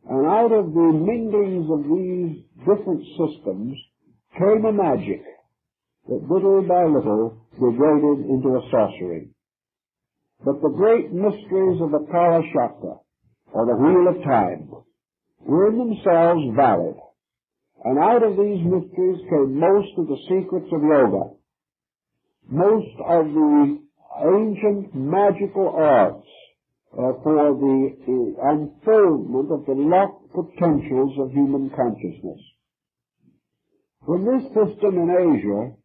And out of the minglings of these different systems came a magic that little by little degraded into a sorcery. But the great mysteries of the Palashaka or the wheel of time, were in themselves valid. And out of these mysteries came most of the secrets of yoga, most of the ancient magical arts for the unfoldment of the locked potentials of human consciousness. From this system in Asia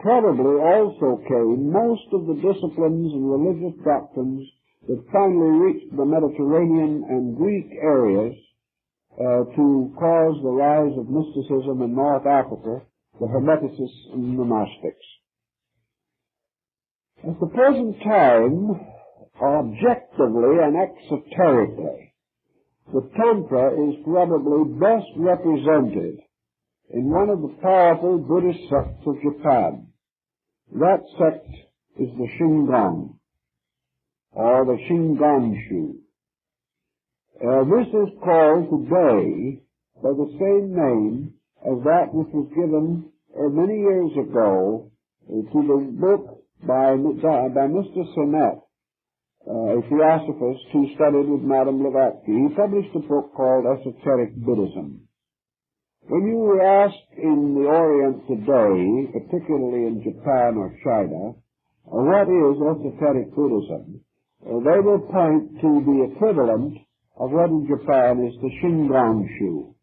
probably also came most of the disciplines and religious doctrines that finally reached the Mediterranean and Greek areas to cause the rise of mysticism in North Africa, the Hermeticists and the Gnostics. At the present time, objectively and exoterically, the Tantra is probably best represented in one of the powerful Buddhist sects of Japan. That sect is the Shingon, or the Shingon-shu. This is called today by the same name as that which was given many years ago to the book by Mr. Sinnett, a theosophist who studied with Madame Blavatsky. He published a book called Esoteric Buddhism. When you were asked in the Orient today, particularly in Japan or China, what is esoteric Buddhism, they will point to the equivalent of what in Japan is the Shingon-shu,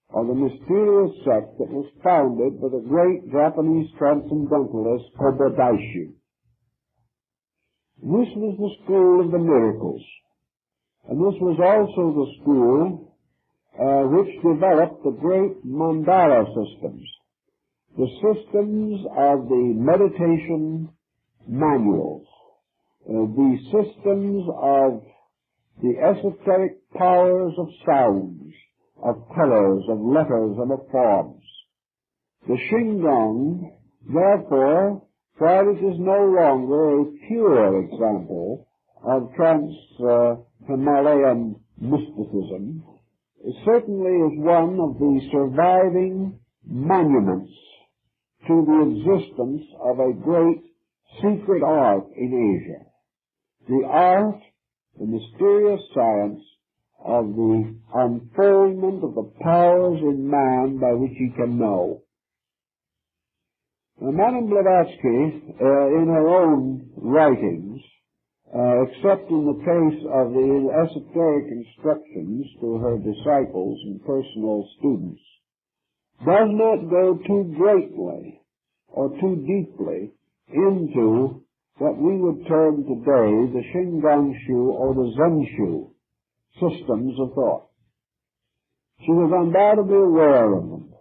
or the mysterious sect that was founded by the great Japanese transcendentalist Kobo-daishu. This was the school of the miracles, and this was also the school which developed the great mandala systems, the systems of the meditation manuals, the systems of the esoteric powers of sounds, of colors, of letters, and of forms. The Shingon, therefore, while it is no longer a pure example of trans-Himalayan mysticism, it certainly is one of the surviving monuments to the existence of a great secret art in Asia. The art, the mysterious science of the unfoldment of the powers in man by which he can know. Now, Madame Blavatsky, in her own writings, except in the case of the esoteric instructions to her disciples and personal students, does not go too greatly or too deeply into what we would term today the Shingon-shu or the Zen-shu systems of thought. She was undoubtedly aware of them,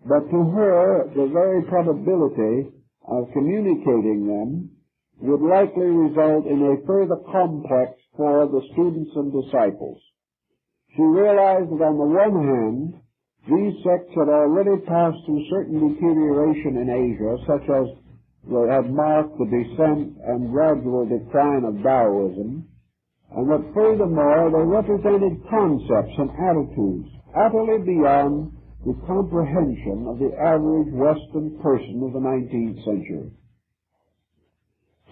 but to her the very probability of communicating them would likely result in a further complex for the students and disciples. She realized that on the one hand, these sects had already passed through certain deterioration in Asia, such as they had marked the descent and gradual decline of Taoism, and that furthermore they represented concepts and attitudes utterly beyond the comprehension of the average Western person of the 19th century.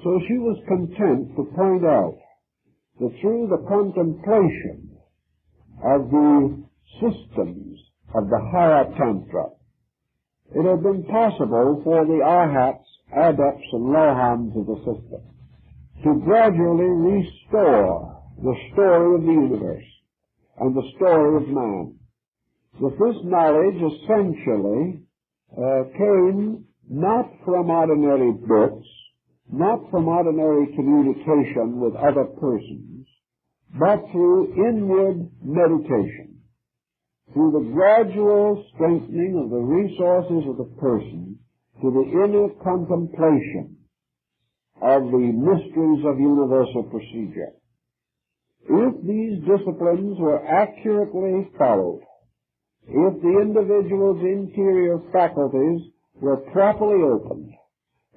So she was content to point out that through the contemplation of the systems of the higher Tantra, it had been possible for the arhats, adepts, and lohans of the system to gradually restore the story of the universe and the story of man. That this knowledge essentially came not from ordinary books, not from ordinary communication with other persons, but through inward meditation, through the gradual strengthening of the resources of the person to the inner contemplation of the mysteries of universal procedure. If these disciplines were accurately followed, if the individual's interior faculties were properly opened,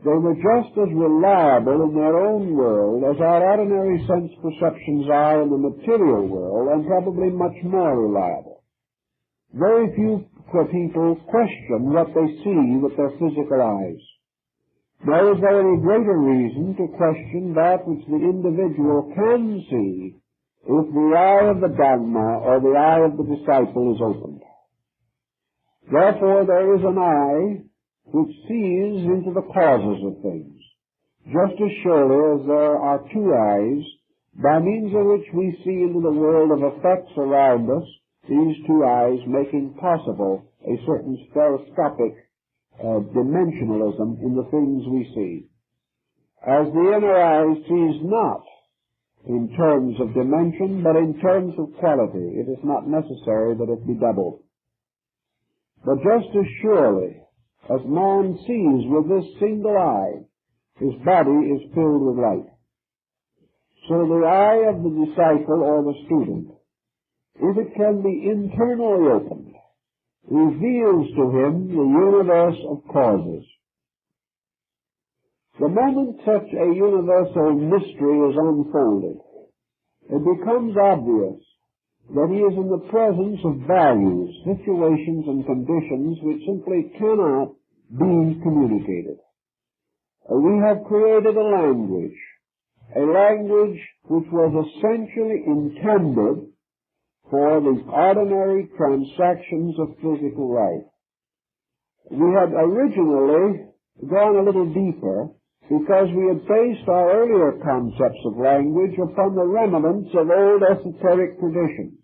they were just as reliable in their own world as our ordinary sense perceptions are in the material world, and probably much more reliable. Very few people question what they see with their physical eyes. Nor is there any greater reason to question that which the individual can see if the eye of the Dhamma or the eye of the disciple is opened. Therefore, there is an eye which sees into the causes of things, just as surely as there are two eyes, by means of which we see into the world of effects around us, these two eyes making possible a certain stereoscopic dimensionalism in the things we see. As the inner eye sees not in terms of dimension, but in terms of quality, it is not necessary that it be doubled. But just as surely as man sees with this single eye, his body is filled with light. So the eye of the disciple or the student, if it can be internally opened, reveals to him the universe of causes. The moment such a universal mystery is unfolded, it becomes obvious that he is in the presence of values, situations, and conditions which simply cannot be communicated. We have created a language which was essentially intended for the ordinary transactions of physical life. We had originally gone a little deeper because we had based our earlier concepts of language upon the remnants of old esoteric traditions.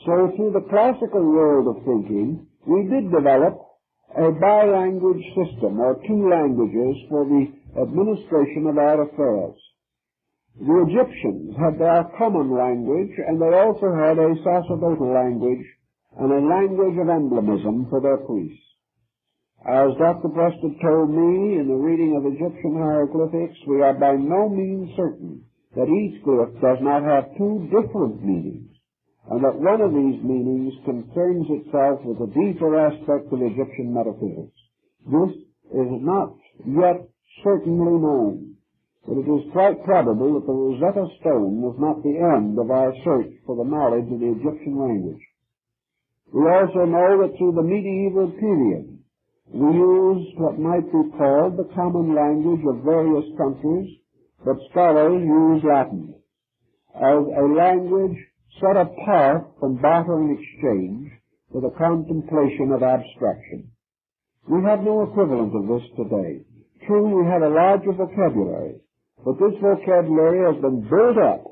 So through the classical world of thinking, we did develop a bilanguage system, or two languages, for the administration of our affairs. The Egyptians had their common language, and they also had a sacerdotal language and a language of emblemism for their priests. As Dr. Preston told me in the reading of Egyptian hieroglyphics, we are by no means certain that each glyph does not have two different meanings, and that one of these meanings concerns itself with a deeper aspect of Egyptian metaphysics. This is not yet certainly known, but it is quite probable that the Rosetta Stone was not the end of our search for the knowledge of the Egyptian language. We also know that through the medieval period, we used what might be called the common language of various countries, but scholars use Latin as a language set apart from barter and exchange for the contemplation of abstraction. We have no equivalent of this today. True, we have a larger vocabulary, but this vocabulary has been built up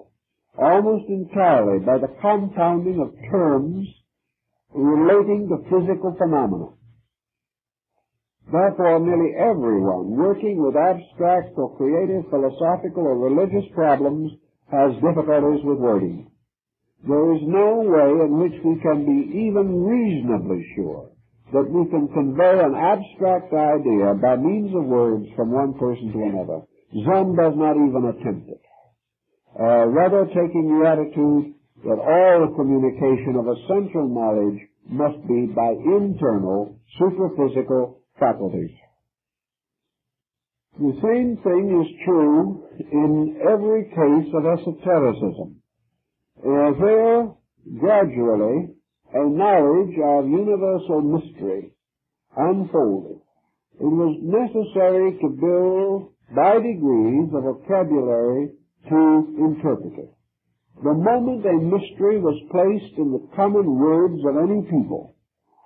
almost entirely by the compounding of terms relating to physical phenomena. Therefore, nearly everyone working with abstract or creative, philosophical, or religious problems has difficulties with wording. There is no way in which we can be even reasonably sure that we can convey an abstract idea by means of words from one person to another. Zen does not even attempt it, rather taking the attitude that all communication of essential knowledge must be by internal, superphysical faculties. The same thing is true in every case of esotericism. There, gradually, a knowledge of universal mystery unfolded. It was necessary to build, by degrees, a vocabulary to interpret it. The moment a mystery was placed in the common words of any people,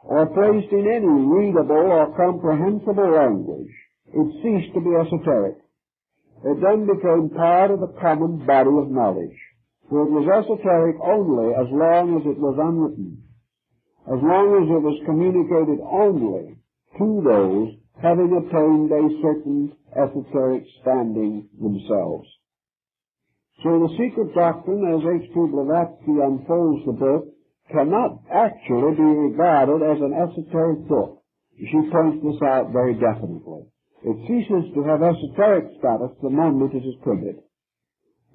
or placed in any readable or comprehensible language, it ceased to be esoteric. It then became part of the common body of knowledge, for it was esoteric only as long as it was unwritten, as long as it was communicated only to those having attained a certain esoteric standing themselves. So the secret doctrine, as H.P. Blavatsky unfolds the book, cannot actually be regarded as an esoteric book. She points this out very definitely. It ceases to have esoteric status the moment it is printed.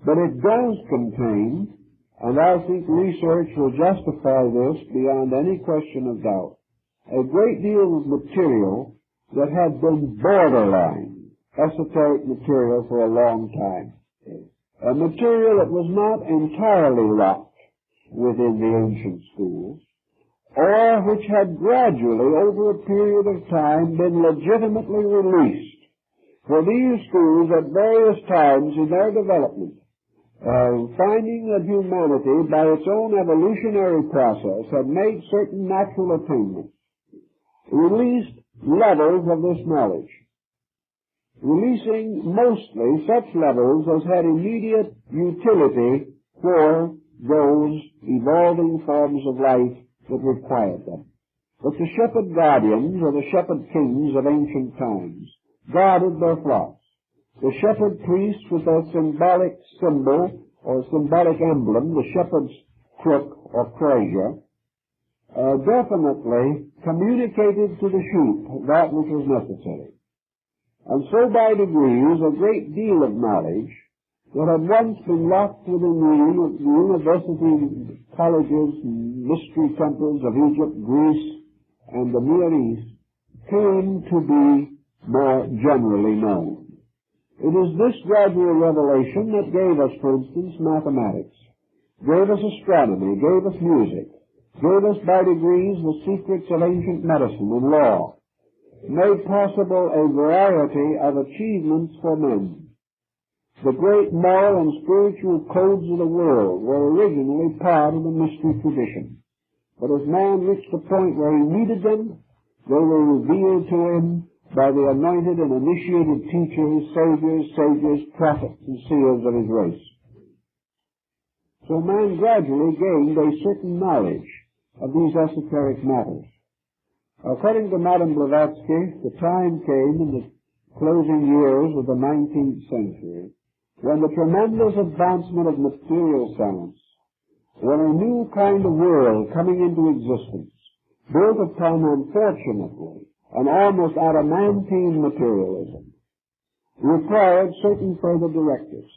But it does contain, and I think research will justify this beyond any question of doubt, a great deal of material that had been borderline esoteric material for a long time. A material that was not entirely locked within the ancient schools, or which had gradually, over a period of time, been legitimately released. For these schools, at various times in their development, finding that humanity, by its own evolutionary process, had made certain natural attainments, released levels of this knowledge, releasing mostly such levels as had immediate utility for those evolving forms of life that required them. But the shepherd guardians, or the shepherd kings of ancient times, guarded their flocks. The shepherd priests, with their symbolic symbol or symbolic emblem, the shepherd's crook or crozier, definitely communicated to the sheep that which was necessary. And so by degrees a great deal of knowledge that had once been locked within the university colleges and mystery temples of Egypt, Greece, and the Near East came to be more generally known. It is this gradual revelation that gave us, for instance, mathematics, gave us astronomy, gave us music, gave us by degrees the secrets of ancient medicine and law, made possible a variety of achievements for men. The great moral and spiritual codes of the world were originally part of the mystery tradition. But as man reached the point where he needed them, they were revealed to him by the anointed and initiated teachers, sages, prophets, and seers of his race. So man gradually gained a certain knowledge of these esoteric matters. According to Madame Blavatsky, the time came in the closing years of the 19th century when the tremendous advancement of material science, when a new kind of world coming into existence, built upon, unfortunately, an almost adamantine materialism, required certain further directives.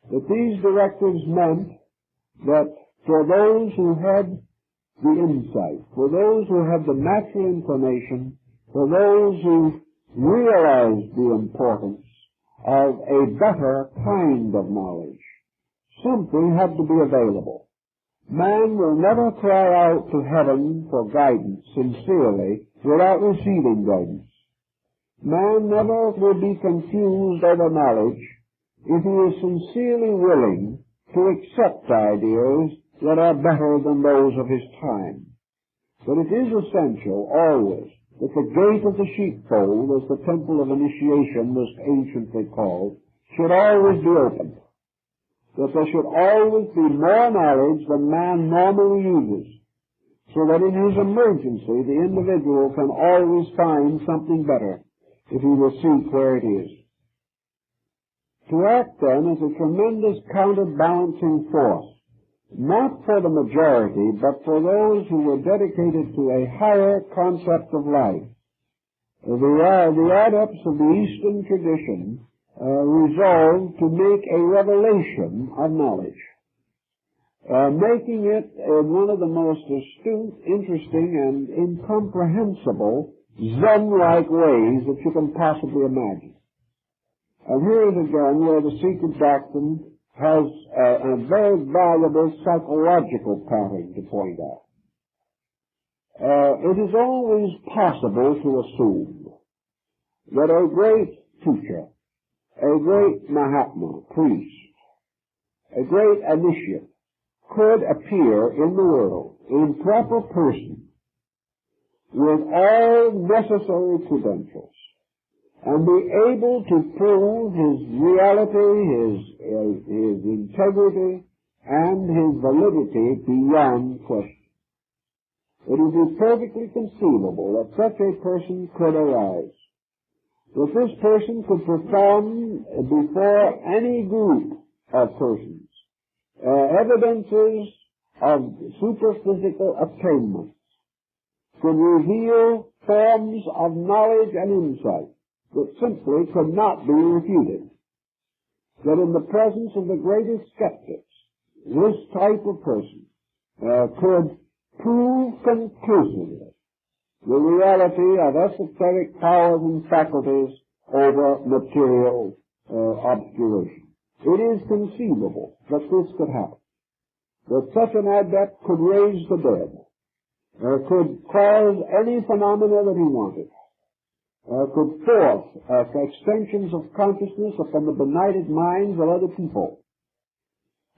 That these directives meant that for those who had the insight, for those who had the natural inclination, for those who realized the importance of a better kind of knowledge, something had to be available. Man will never cry out to heaven for guidance sincerely without receiving guidance. Man never will be confused over knowledge if he is sincerely willing to accept ideas that are better than those of his time. But it is essential always that the gate of the sheepfold, as the temple of initiation was anciently called, should always be open. That there should always be more knowledge than man normally uses, so that in his emergency the individual can always find something better if he will seek where it is. To act then is a tremendous counterbalancing force, not for the majority, but for those who were dedicated to a higher concept of life. The adepts of the Eastern tradition resolved to make a revelation of knowledge, making it in one of the most astute, interesting, and incomprehensible Zen-like ways that you can possibly imagine. And here is again where the secret doctrine has a very valuable psychological pattern to point out. It is always possible to assume that a great teacher, a great Mahatma, priest, a great initiate, could appear in the world in proper person with all necessary credentials and be able to prove his reality, his integrity, and his validity beyond question. It is perfectly conceivable that such a person could arise, that this person could perform before any group of persons evidences of superphysical attainments, could reveal forms of knowledge and insight that simply could not be refuted. That in the presence of the greatest skeptics, this type of person could prove conclusively the reality of esoteric powers and faculties over material obscuration. It is conceivable that this could happen, that such an adept could raise the dead, could cause any phenomena that he wanted, could force extensions of consciousness upon the benighted minds of other people,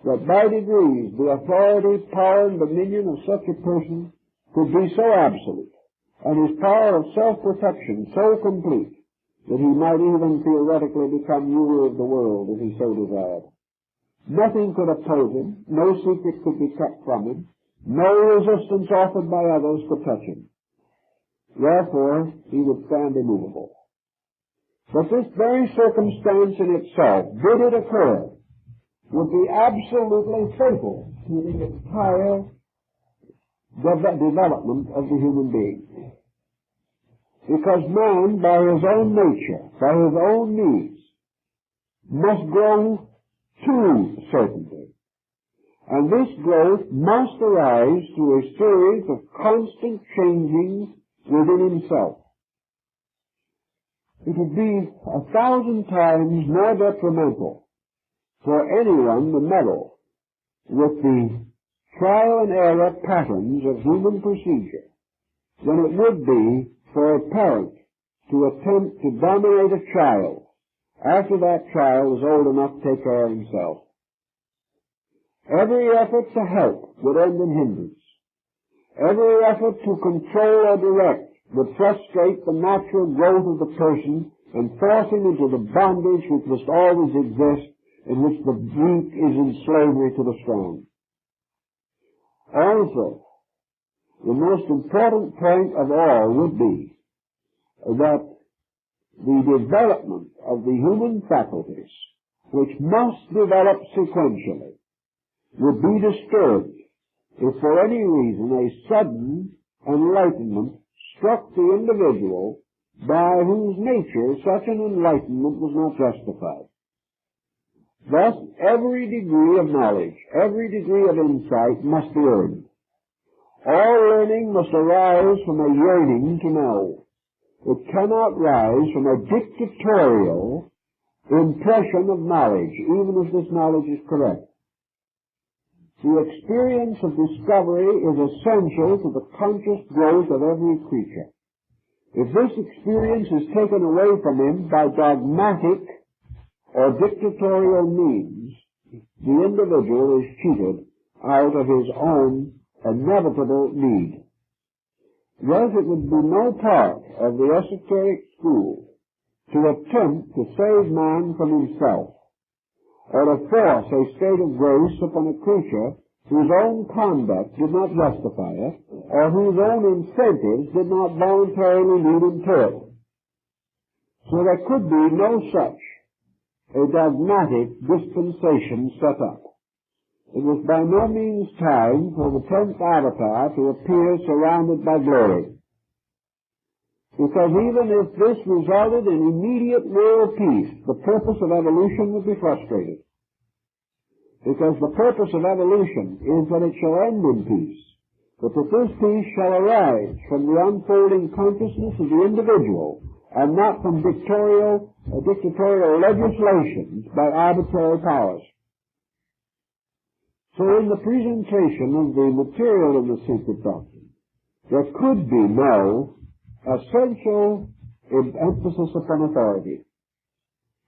that by degrees the authority, power, and dominion of such a person could be so absolute, and his power of self-protection so complete, that he might even theoretically become ruler of the world if he so desired. Nothing could oppose him, no secret could be kept from him, no resistance offered by others could touch him. Therefore, he would stand immovable. But this very circumstance in itself, did it occur, would be absolutely fatal to the entire development of the human being. Because man, by his own nature, by his own needs, must grow to certainty. And this growth must arise through a series of constant changings within himself. It would be 1,000 times more detrimental for anyone to meddle with the trial and error patterns of human procedure than it would be for a parent to attempt to dominate a child after that child is old enough to take care of himself. Every effort to help would end in hindrance. Every effort to control or direct would frustrate the natural growth of the person and force him into the bondage which must always exist, in which the weak is in slavery to the strong. Also, the most important point of all would be that the development of the human faculties, which must develop sequentially, would be disturbed if for any reason a sudden enlightenment struck the individual by whose nature such an enlightenment was not justified. Thus, every degree of knowledge, every degree of insight must be earned. All learning must arise from a yearning to know. It cannot rise from a dictatorial impression of knowledge, even if this knowledge is correct. The experience of discovery is essential to the conscious growth of every creature. If this experience is taken away from him by dogmatic or dictatorial means, the individual is cheated out of his own inevitable need. Thus, it would be no part of the esoteric school to attempt to save man from himself, or to force a state of grace upon a creature whose own conduct did not justify it, or whose own incentives did not voluntarily lead him to it. So there could be no such a dogmatic dispensation set up. It was by no means time for the 10th avatar to appear surrounded by glory. Because even if this resulted in immediate world peace, the purpose of evolution would be frustrated. Because the purpose of evolution is that it shall end in peace, but that this peace shall arise from the unfolding consciousness of the individual, and not from dictatorial legislations by arbitrary powers. So in the presentation of the material in the secret doctrine, there could be no essential emphasis upon authority.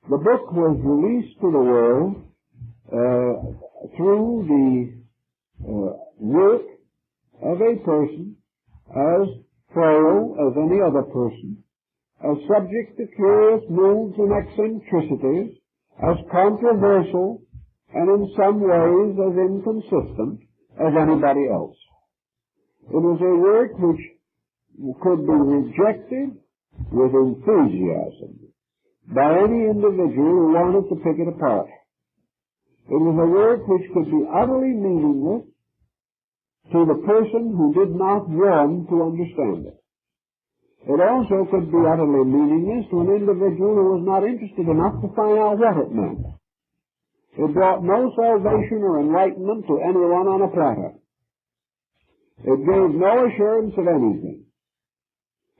The book was released to the world through the work of a person as frail as any other person, as subject to curious moods and eccentricities, as controversial, and in some ways as inconsistent as anybody else. It was a work which could be rejected with enthusiasm by any individual who wanted to pick it apart. It was a work which could be utterly meaningless to the person who did not want to understand it. It also could be utterly meaningless to an individual who was not interested enough to find out what it meant. It brought no salvation or enlightenment to anyone on a platter. It gave no assurance of anything.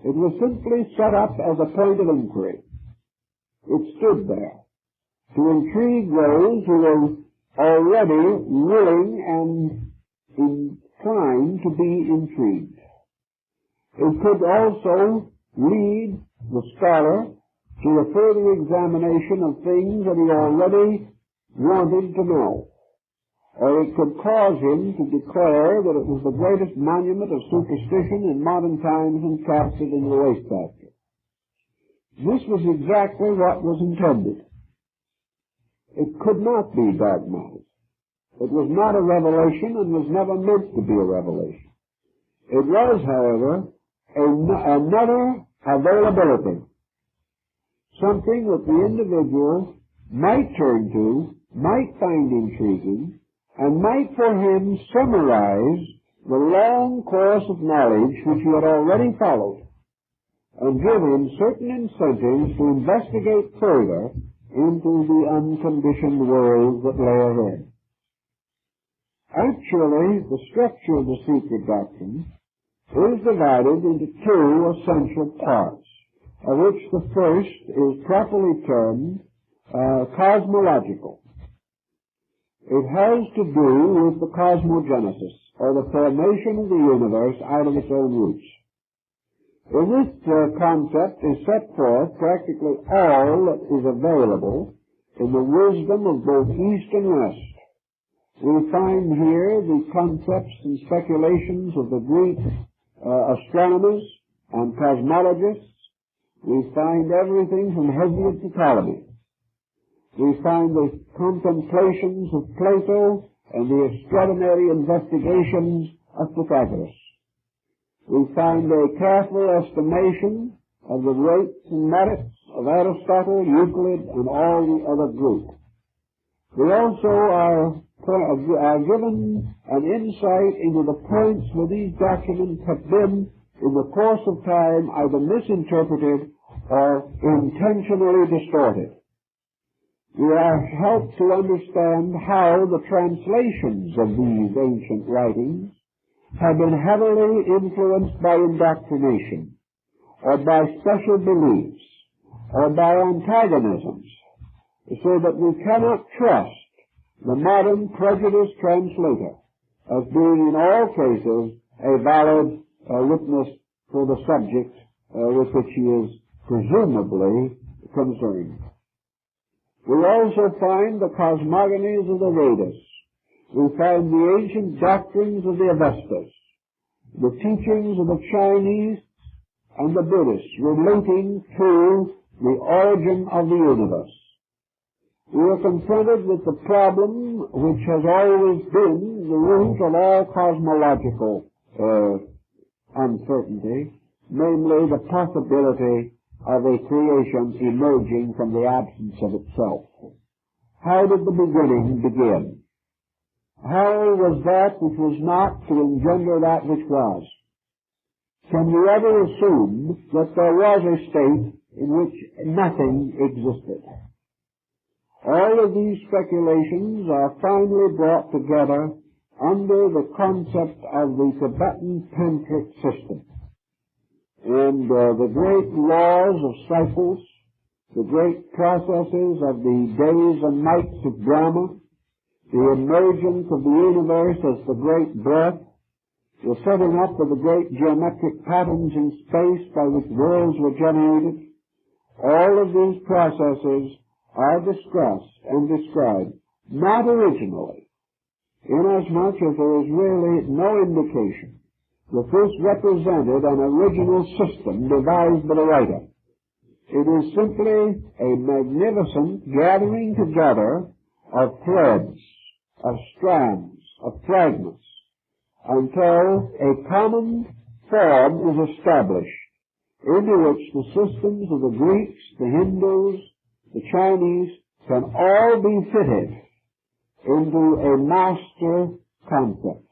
It was simply set up as a point of inquiry. It stood there to intrigue those who were already willing and inclined to be intrigued. It could also lead the scholar to a further examination of things that he already wanted to know. or it could cause him to declare that it was the greatest monument of superstition in modern times and cast it into the wastebasket. This was exactly what was intended. It could not be dogmatic. It was not a revelation and was never meant to be a revelation. It was, however, another availability, something that the individual might turn to, might find intriguing, and might for him summarize the long course of knowledge which he had already followed, and give him certain incentives to investigate further into the unconditioned world that lay ahead. Actually, the structure of the secret doctrine is divided into two essential parts, of which the first is properly termed cosmological. It has to do with the cosmogenesis, or the formation of the universe out of its own roots. In this concept is set forth practically all that is available in the wisdom of both East and West. We find here the concepts and speculations of the Greek astronomers and cosmologists. We find everything from Hesiod to Ptolemy. We find the contemplations of Plato and the extraordinary investigations of Pythagoras. We find a careful estimation of the weights and merits of Aristotle, Euclid, and all the other group. We also are given an insight into the points where these documents have been, in the course of time, either misinterpreted or intentionally distorted. We are helped to understand how the translations of these ancient writings have been heavily influenced by indoctrination, or by special beliefs, or by antagonisms, so that we cannot trust the modern prejudiced translator as being in all cases a valid witness for the subject with which he is presumably concerned. We also find the cosmogonies of the Vedas. We find the ancient doctrines of the Avestas, the teachings of the Chinese and the Buddhists relating to the origin of the universe. We are confronted with the problem which has always been the root of all cosmological uncertainty, namely the possibility of a creation emerging from the absence of itself. How did the beginning begin? How was that which was not to engender that which was? Can we ever assume that there was a state in which nothing existed? All of these speculations are finally brought together under the concept of the Tibetan tantric system. And the great laws of cycles, the great processes of the days and nights of drama, the emergence of the universe as the great breath, the setting up of the great geometric patterns in space by which worlds were generated, all of these processes are discussed and described, not originally, inasmuch as there is really no indication that this represented an original system devised by the writer. It is simply a magnificent gathering together of threads, of strands, of fragments, until a common form is established, into which the systems of the Greeks, the Hindus, the Chinese can all be fitted into a master concept.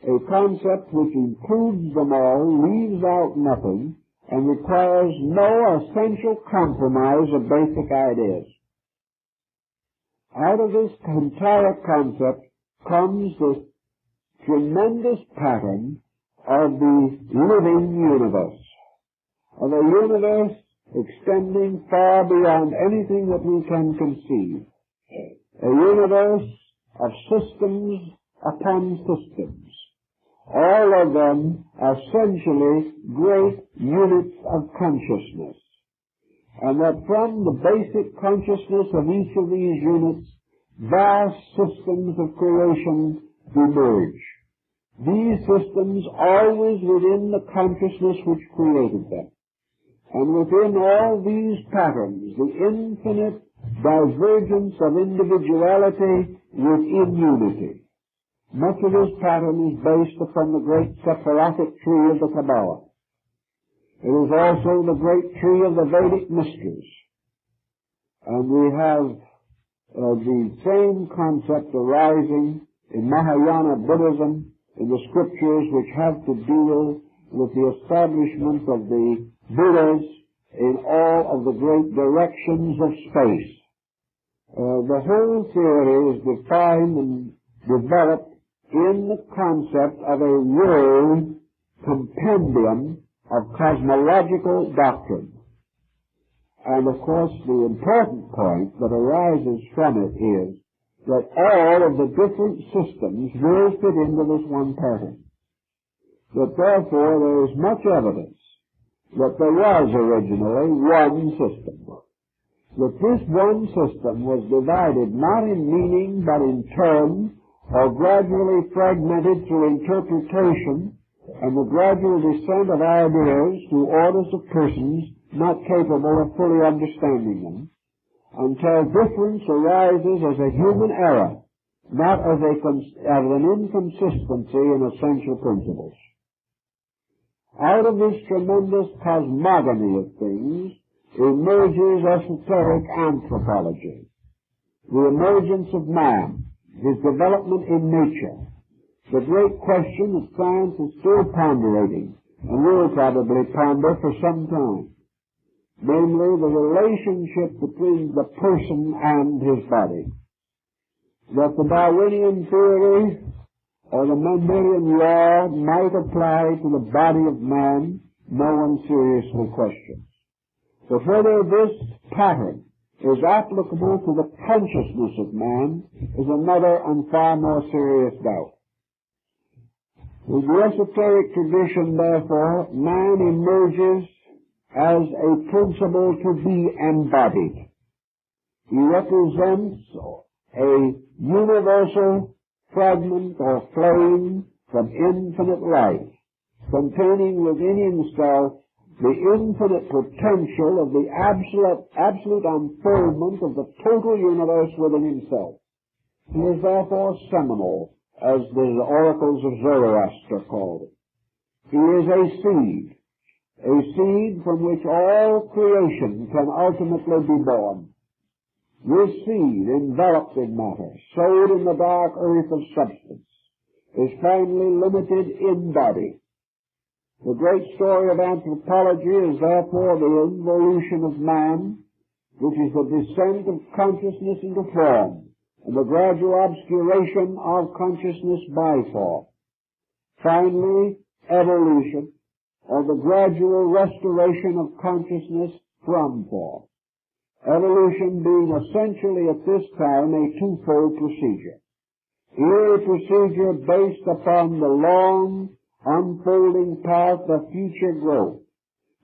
A concept which includes them all, leaves out nothing, and requires no essential compromise of basic ideas. Out of this entire concept comes this tremendous pattern of the living universe, of a universe extending far beyond anything that we can conceive, a universe of systems upon systems, all of them essentially great units of consciousness, and that from the basic consciousness of each of these units vast systems of creation emerge. These systems always within the consciousness which created them. And within all these patterns, the infinite divergence of individuality within unity. Much of this pattern is based upon the great Sephirotic tree of the Kabbalah. It is also the great tree of the Vedic mysteries. And we have the same concept arising in Mahayana Buddhism, in the scriptures which have to deal with the establishment of the Buddhas in all of the great directions of space. The whole theory is defined and developed in the concept of a world compendium of cosmological doctrine. And of course the important point that arises from it is that all of the different systems will fit into this one pattern. That therefore there is much evidence that there was originally one system. That this one system was divided not in meaning but in term, or gradually fragmented through interpretation and the gradual descent of ideas through orders of persons not capable of fully understanding them, until difference arises as a human error, not as an inconsistency in essential principles. Out of this tremendous cosmogony of things emerges esoteric anthropology, the emergence of man, his development in nature, the great question that science is still ponderating and will probably ponder for some time, namely the relationship between the person and his body. That the Darwinian theory or the Mendelian law might apply to the body of man, no one seriously questions. But whether this pattern is applicable to the consciousness of man is another and far more serious doubt. In the esoteric tradition, therefore, man emerges as a principle to be embodied. He represents a universal fragment or flame from infinite life, containing within himself the infinite potential of the absolute unfoldment of the total universe within himself. He is therefore seminal, as the oracles of Zoroaster called it. He is a seed from which all creation can ultimately be born. This seed, enveloped in matter, sowed in the dark earth of substance, is finally limited in body. The great story of anthropology is therefore the involution of man, which is the descent of consciousness into form, and the gradual obscuration of consciousness by form. Finally, evolution, or the gradual restoration of consciousness from form. Evolution being essentially at this time a twofold procedure. Here a procedure based upon the long, unfolding path of future growth,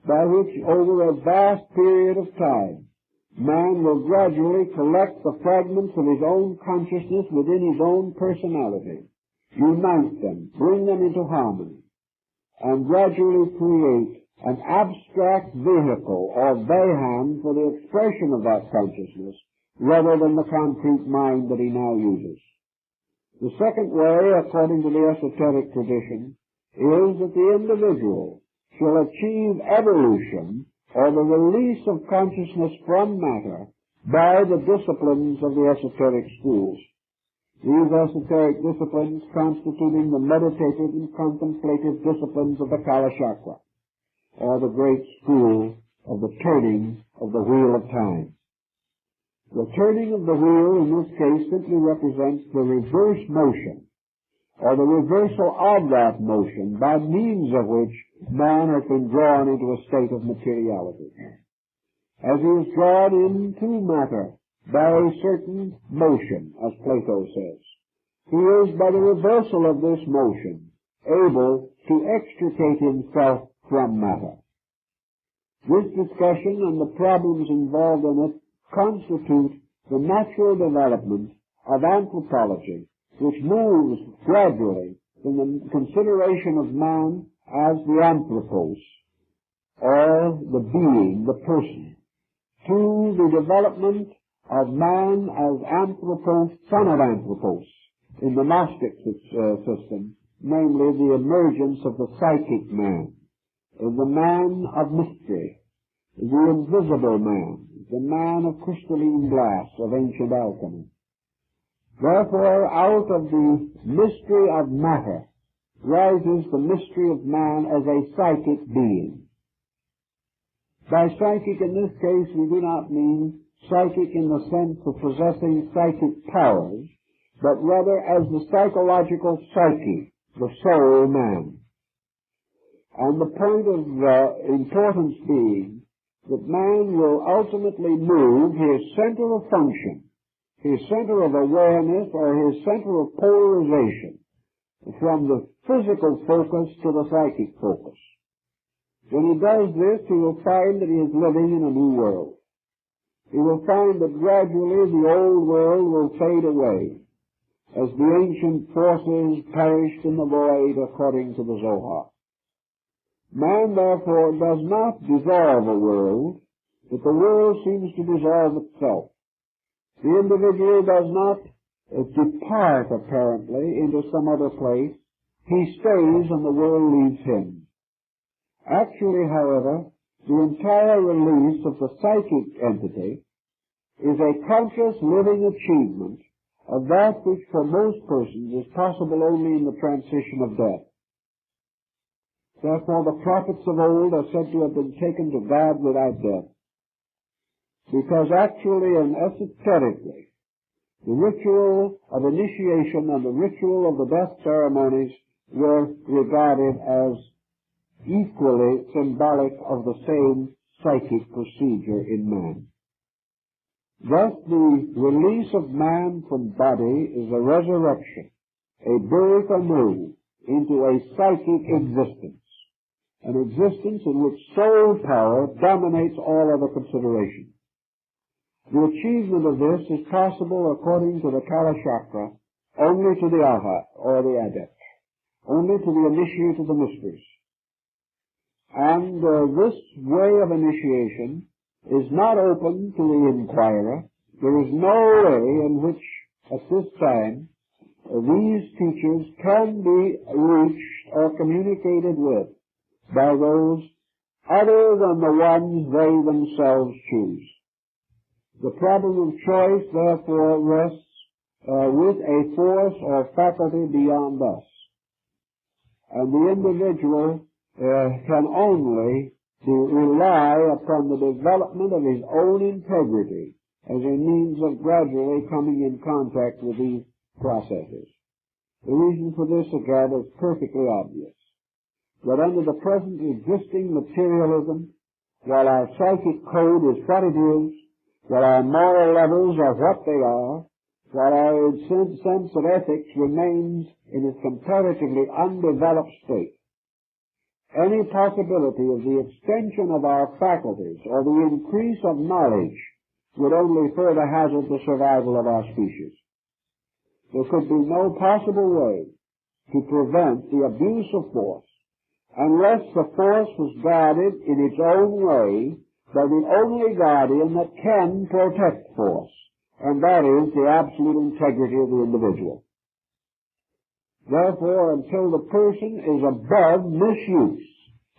by which over a vast period of time, man will gradually collect the fragments of his own consciousness within his own personality, unite them, bring them into harmony, and gradually create an abstract vehicle or bayhan for the expression of that consciousness, rather than the concrete mind that he now uses. The second way, according to the esoteric tradition, is that the individual shall achieve evolution, or the release of consciousness from matter, by the disciplines of the esoteric schools. These esoteric disciplines constituting the meditative and contemplative disciplines of the Kala Chakra, or the great school of the turning of the wheel of time. The turning of the wheel in this case simply represents the reverse motion, or the reversal of that motion, by means of which man has been drawn into a state of materiality. As he is drawn into matter by a certain motion, as Plato says, he is, by the reversal of this motion, able to extricate himself from matter. This discussion and the problems involved in it constitute the natural development of anthropology, which moves gradually from the consideration of man as the anthropos, or the being, the person, to the development of man as anthropos, son of anthropos, in the Gnostic system, namely the emergence of the psychic man, the man of mystery, the invisible man, the man of crystalline glass of ancient alchemy. Therefore, out of the mystery of matter rises the mystery of man as a psychic being. By psychic in this case we do not mean psychic in the sense of possessing psychic powers, but rather as the psychological psyche, the soul man. And the point of importance being that man will ultimately move his center of function, his center of awareness, or his center of polarization from the physical focus to the psychic focus. When he does this, he will find that he is living in a new world. He will find that gradually the old world will fade away as the ancient forces perished in the void according to the Zohar. Man, therefore, does not dissolve a world, but the world seems to dissolve itself. The individual does not depart, apparently, into some other place. He stays and the world leaves him. Actually, however, the entire release of the psychic entity is a conscious living achievement of that which for most persons is possible only in the transition of death. Therefore, the prophets of old are said to have been taken to God without death, because actually and esoterically, the ritual of initiation and the ritual of the death ceremonies were regarded as equally symbolic of the same psychic procedure in man. Thus, the release of man from body is a resurrection, a birth anew into a psychic existence, an existence in which soul power dominates all other considerations. The achievement of this is possible, according to the Kala Chakra, only to the Arhat, or the Adept, only to the initiate of the mysteries. And this way of initiation is not open to the inquirer. There is no way in which, at this time, these teachers can be reached or communicated with by those other than the ones they themselves choose. The problem of choice, therefore, rests with a force or faculty beyond us. And the individual can only rely upon the development of his own integrity as a means of gradually coming in contact with these processes. The reason for this, again, is perfectly obvious. That under the present existing materialism, while our psychic code is what it is, while our moral levels are what they are, while our sense of ethics remains in its comparatively undeveloped state, any possibility of the extension of our faculties or the increase of knowledge would only further hazard the survival of our species. There could be no possible way to prevent the abuse of force unless the force was guarded in its own way by the only guardian that can protect force, and that is the absolute integrity of the individual. Therefore, until the person is above misuse,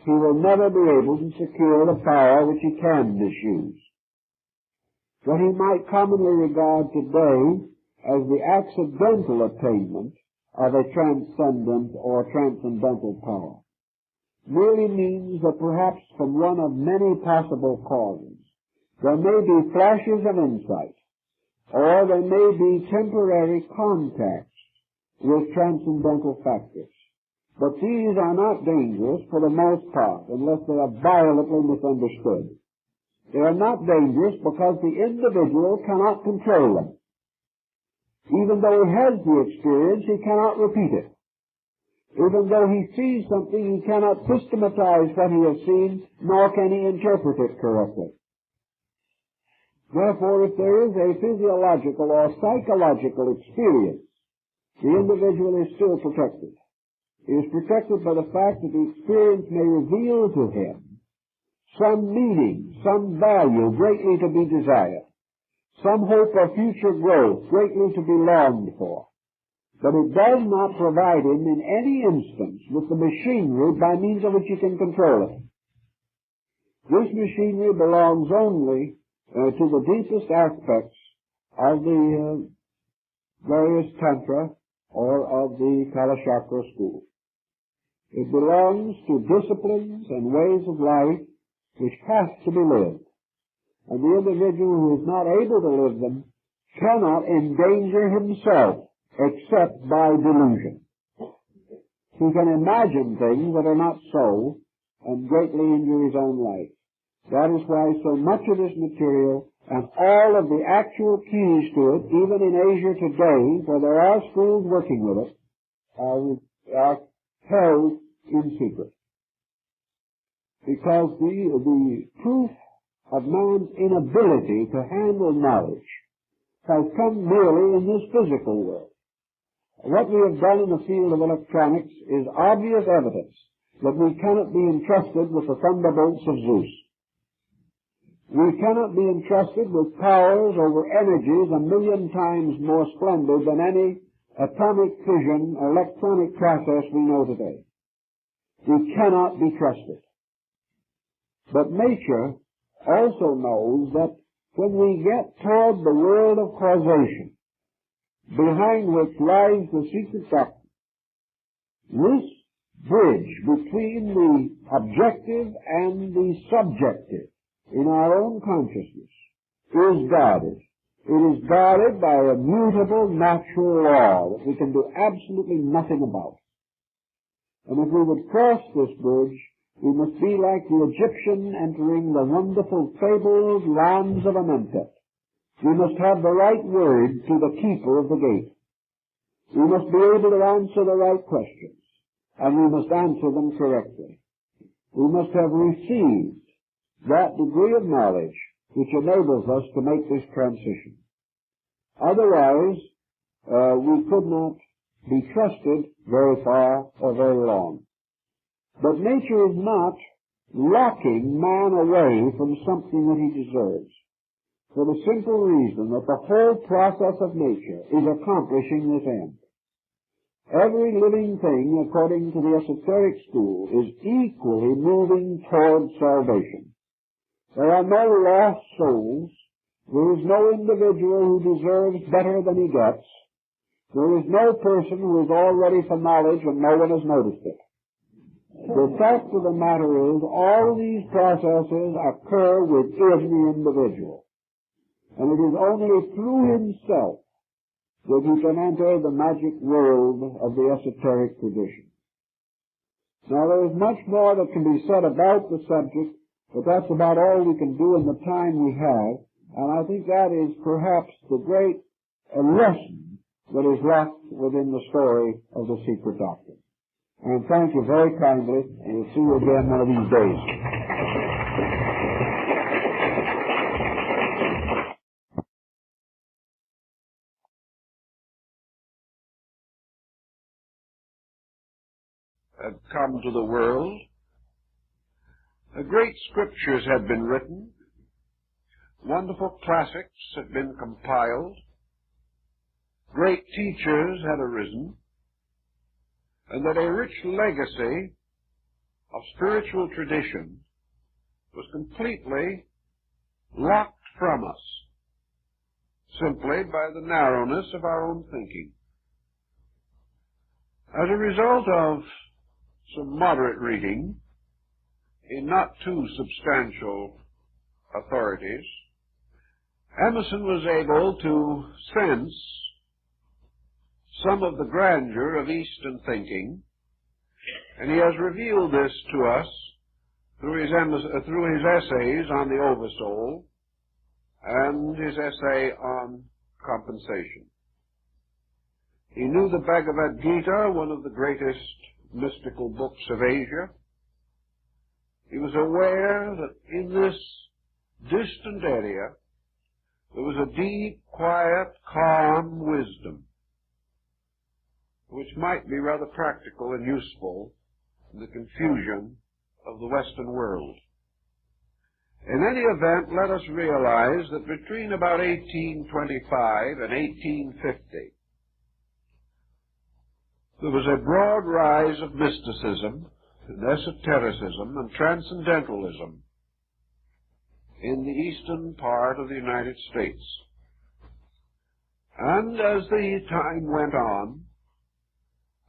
he will never be able to secure the power which he can misuse. What he might commonly regard today as the accidental attainment of a transcendent or transcendental power merely means that perhaps from one of many possible causes there may be flashes of insight, or there may be temporary contacts with transcendental factors. But these are not dangerous for the most part unless they are violently misunderstood. They are not dangerous because the individual cannot control them. Even though he has the experience, he cannot repeat it. Even though he sees something, he cannot systematize what he has seen, nor can he interpret it correctly. Therefore, if there is a physiological or psychological experience, the individual is still protected. He is protected by the fact that the experience may reveal to him some meaning, some value greatly to be desired, some hope of future growth greatly to be longed for. But it does not provide him in any instance with the machinery by means of which he can control it. This machinery belongs only to the deepest aspects of the various Tantra or of the Kalachakra school. It belongs to disciplines and ways of life which have to be lived. And the individual who is not able to live them cannot endanger himself except by delusion. He can imagine things that are not so and greatly injure his own life. That is why so much of this material and all of the actual keys to it, even in Asia today, where there are schools working with it, are held in secret. Because the proof of man's inability to handle knowledge has come merely in this physical world. What we have done in the field of electronics is obvious evidence that we cannot be entrusted with the thunderbolts of Zeus. We cannot be entrusted with powers over energies 1,000,000 times more splendid than any atomic fission or electronic process we know today. We cannot be trusted. But nature also knows that when we get toward the world of causation, behind which lies the secret doctrine, this bridge between the objective and the subjective in our own consciousness is guarded. It is guarded by a mutable natural law that we can do absolutely nothing about. And if we would cross this bridge, we must be like the Egyptian entering the wonderful fabled lands of Amentet. We must have the right word to the keeper of the gate. We must be able to answer the right questions, and we must answer them correctly. We must have received that degree of knowledge which enables us to make this transition. Otherwise, we could not be trusted very far or very long. But nature is not locking man away from something that he deserves, for the simple reason that the whole process of nature is accomplishing this end. Every living thing, according to the esoteric school, is equally moving toward salvation. There are no lost souls. There is no individual who deserves better than he gets. There is no person who is all ready for knowledge and no one has noticed it. The fact of the matter is, all these processes occur within the individual. And it is only through himself that he can enter the magic world of the esoteric tradition. Now, there is much more that can be said about the subject, but that's about all we can do in the time we have, and I think that is perhaps the great lesson that is left within the story of the secret doctrine. And thank you very kindly, and we'll see you again one of these days. Had come to the world. The great scriptures had been written. Wonderful classics had been compiled. Great teachers had arisen. And that a rich legacy of spiritual tradition was completely locked from us simply by the narrowness of our own thinking. As a result of some moderate reading in not too substantial authorities, Emerson was able to sense some of the grandeur of Eastern thinking, and he has revealed this to us through his essays on the Oversoul and his essay on compensation. He knew the Bhagavad Gita, one of the greatest mystical books of Asia. He was aware that in this distant area There was a deep, quiet, calm wisdom, which might be rather practical and useful in the confusion of the Western world. In any event, let us realize that between about 1825 and 1850, there was a broad rise of mysticism and esotericism and transcendentalism in the eastern part of the United States. And as the time went on,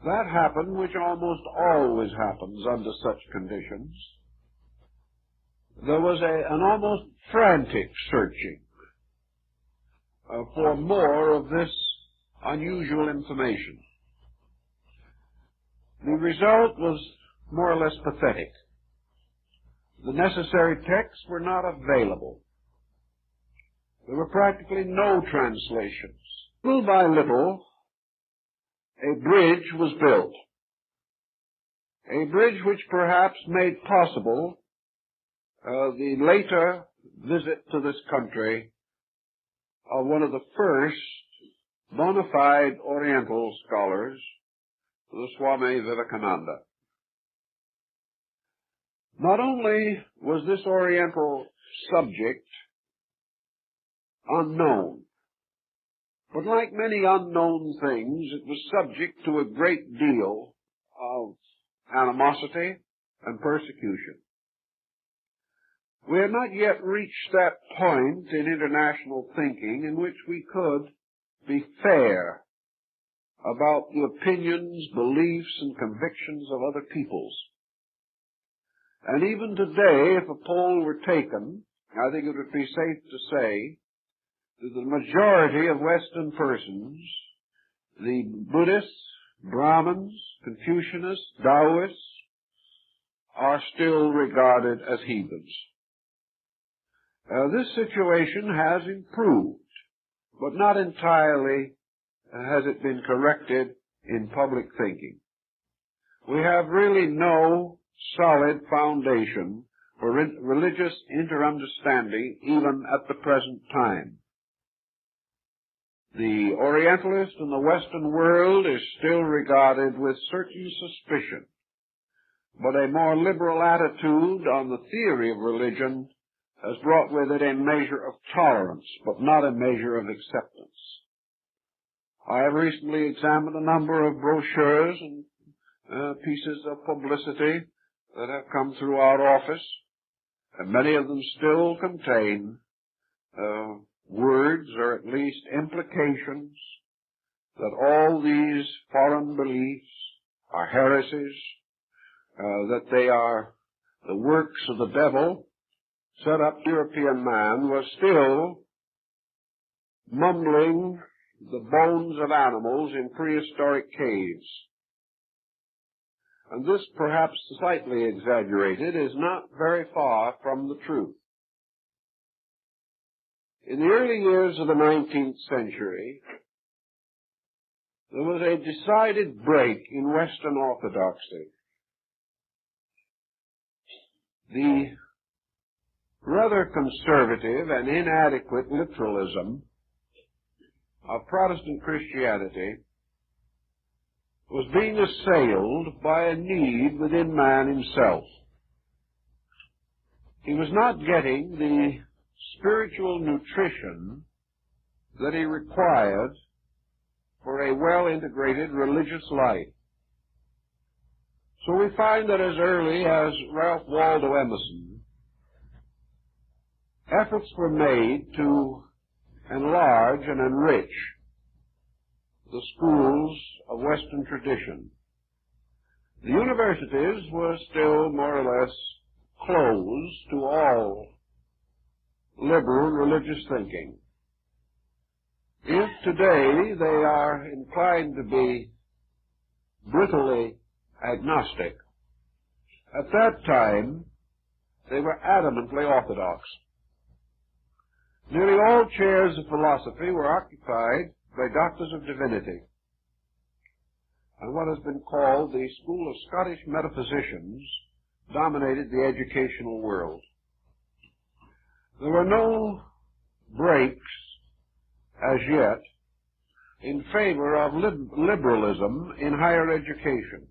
that happened which almost always happens under such conditions. There was an almost frantic searching for more of this unusual information. The result was more or less pathetic. The necessary texts were not available. There were practically no translations. Little by little, a bridge was built. A bridge which perhaps made possible the later visit to this country of one of the first bona fide Oriental scholars, the Swami Vivekananda. Not only was this Oriental subject unknown, but like many unknown things, it was subject to a great deal of animosity and persecution. We had not yet reached that point in international thinking in which we could be fair about the opinions, beliefs, and convictions of other peoples. And even today, if a poll were taken, I think it would be safe to say that the majority of Western persons, the Buddhists, Brahmins, Confucianists, Taoists, are still regarded as heathens. This situation has improved, but not entirely has it been corrected in public thinking. We have really no solid foundation for religious inter-understanding even at the present time. The Orientalist in the Western world is still regarded with certain suspicion, but a more liberal attitude on the theory of religion has brought with it a measure of tolerance, but not a measure of acceptance. I have recently examined a number of brochures and pieces of publicity that have come through our office, and many of them still contain words, or at least implications, that all these foreign beliefs are heresies, that they are the works of the devil. Set up European man was still mumbling the bones of animals in prehistoric caves. And this, perhaps slightly exaggerated, is not very far from the truth. In the early years of the 19th century, there was a decided break in Western orthodoxy. The rather conservative and inadequate literalism of Protestant Christianity was being assailed by a need within man himself. He was not getting the spiritual nutrition that he required for a well-integrated religious life. So we find that as early as Ralph Waldo Emerson, efforts were made to enlarge and enrich the schools of Western tradition. The universities were still more or less closed to all liberal religious thinking. If today they are inclined to be brutally agnostic, at that time they were adamantly orthodox. Nearly all chairs of philosophy were occupied by doctors of divinity, and what has been called the school of Scottish metaphysicians dominated the educational world. There were no breaks as yet, in favor of liberalism in higher education.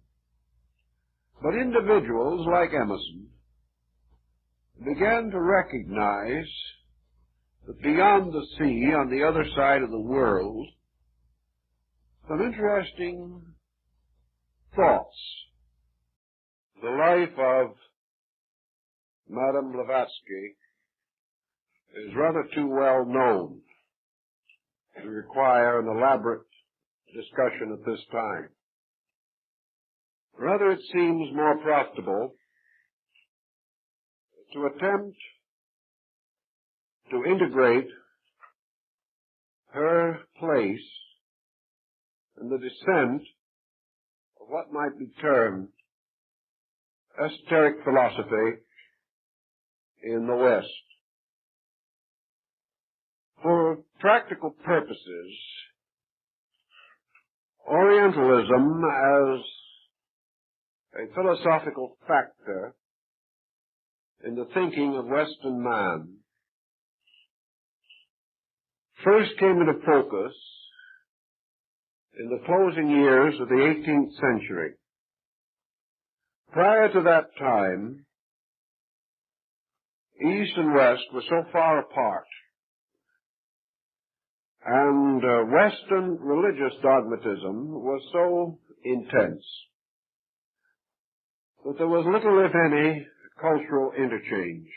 But individuals like Emerson began to recognize that beyond the sea, on the other side of the world, some interesting thoughts. The life of Madame Blavatsky is rather too well known to require an elaborate discussion at this time. Rather, it seems more profitable to attempt to integrate her place in the descent of what might be termed esoteric philosophy in the West. For practical purposes, Orientalism as a philosophical factor in the thinking of Western man first came into focus in the closing years of the 18th century. Prior to that time, East and West were so far apart, and Western religious dogmatism was so intense that there was little, if any, cultural interchange.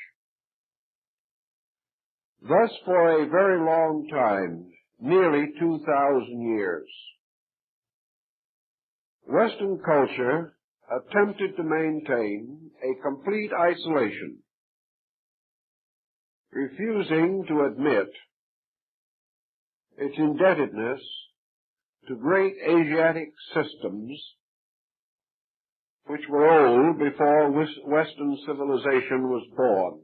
Thus, for a very long time, nearly 2,000 years, Western culture attempted to maintain a complete isolation, refusing to admit its indebtedness to great Asiatic systems which were old before Western civilization was born.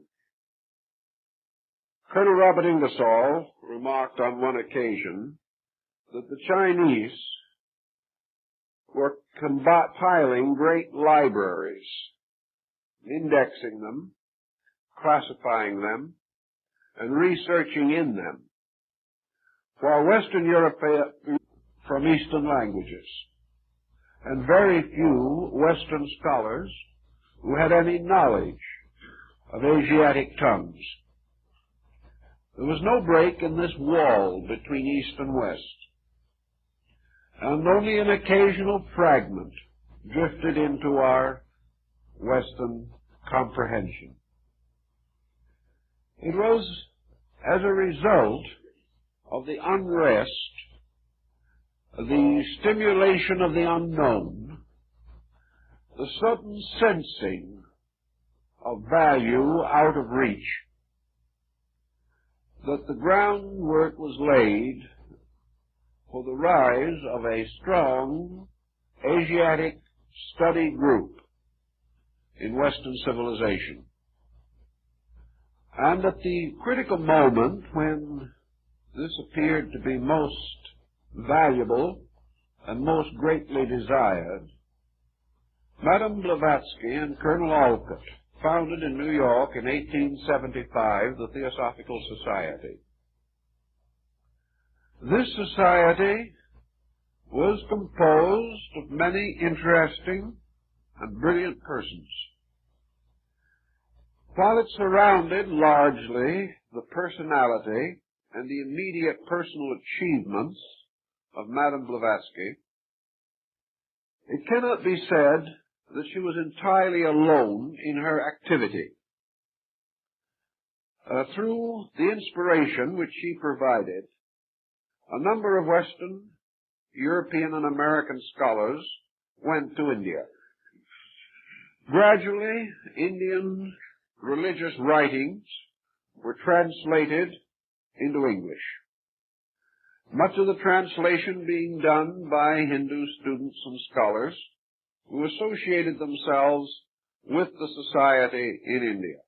Colonel Robert Ingersoll remarked on one occasion that the Chinese were compiling great libraries, indexing them, classifying them, and researching in them, while Western Europe from Eastern languages, and very few Western scholars who had any knowledge of Asiatic tongues. There was no break in this wall between East and West, and only an occasional fragment drifted into our Western comprehension. It was as a result of the unrest, the stimulation of the unknown, the sudden sensing of value out of reach, that the groundwork was laid for the rise of a strong Asiatic study group in Western civilization. And at the critical moment when this appeared to be most valuable and most greatly desired, Madame Blavatsky and Colonel Olcott founded in New York in 1875 the Theosophical Society. This society was composed of many interesting and brilliant persons, while it surrounded largely the personality and the immediate personal achievements of Madame Blavatsky. It cannot be said that she was entirely alone in her activity. Through the inspiration which she provided, a number of Western, European, and American scholars went to India. Gradually, Indian religious writings were translated into English, much of the translation being done by Hindu students and scholars who associated themselves with the society in India.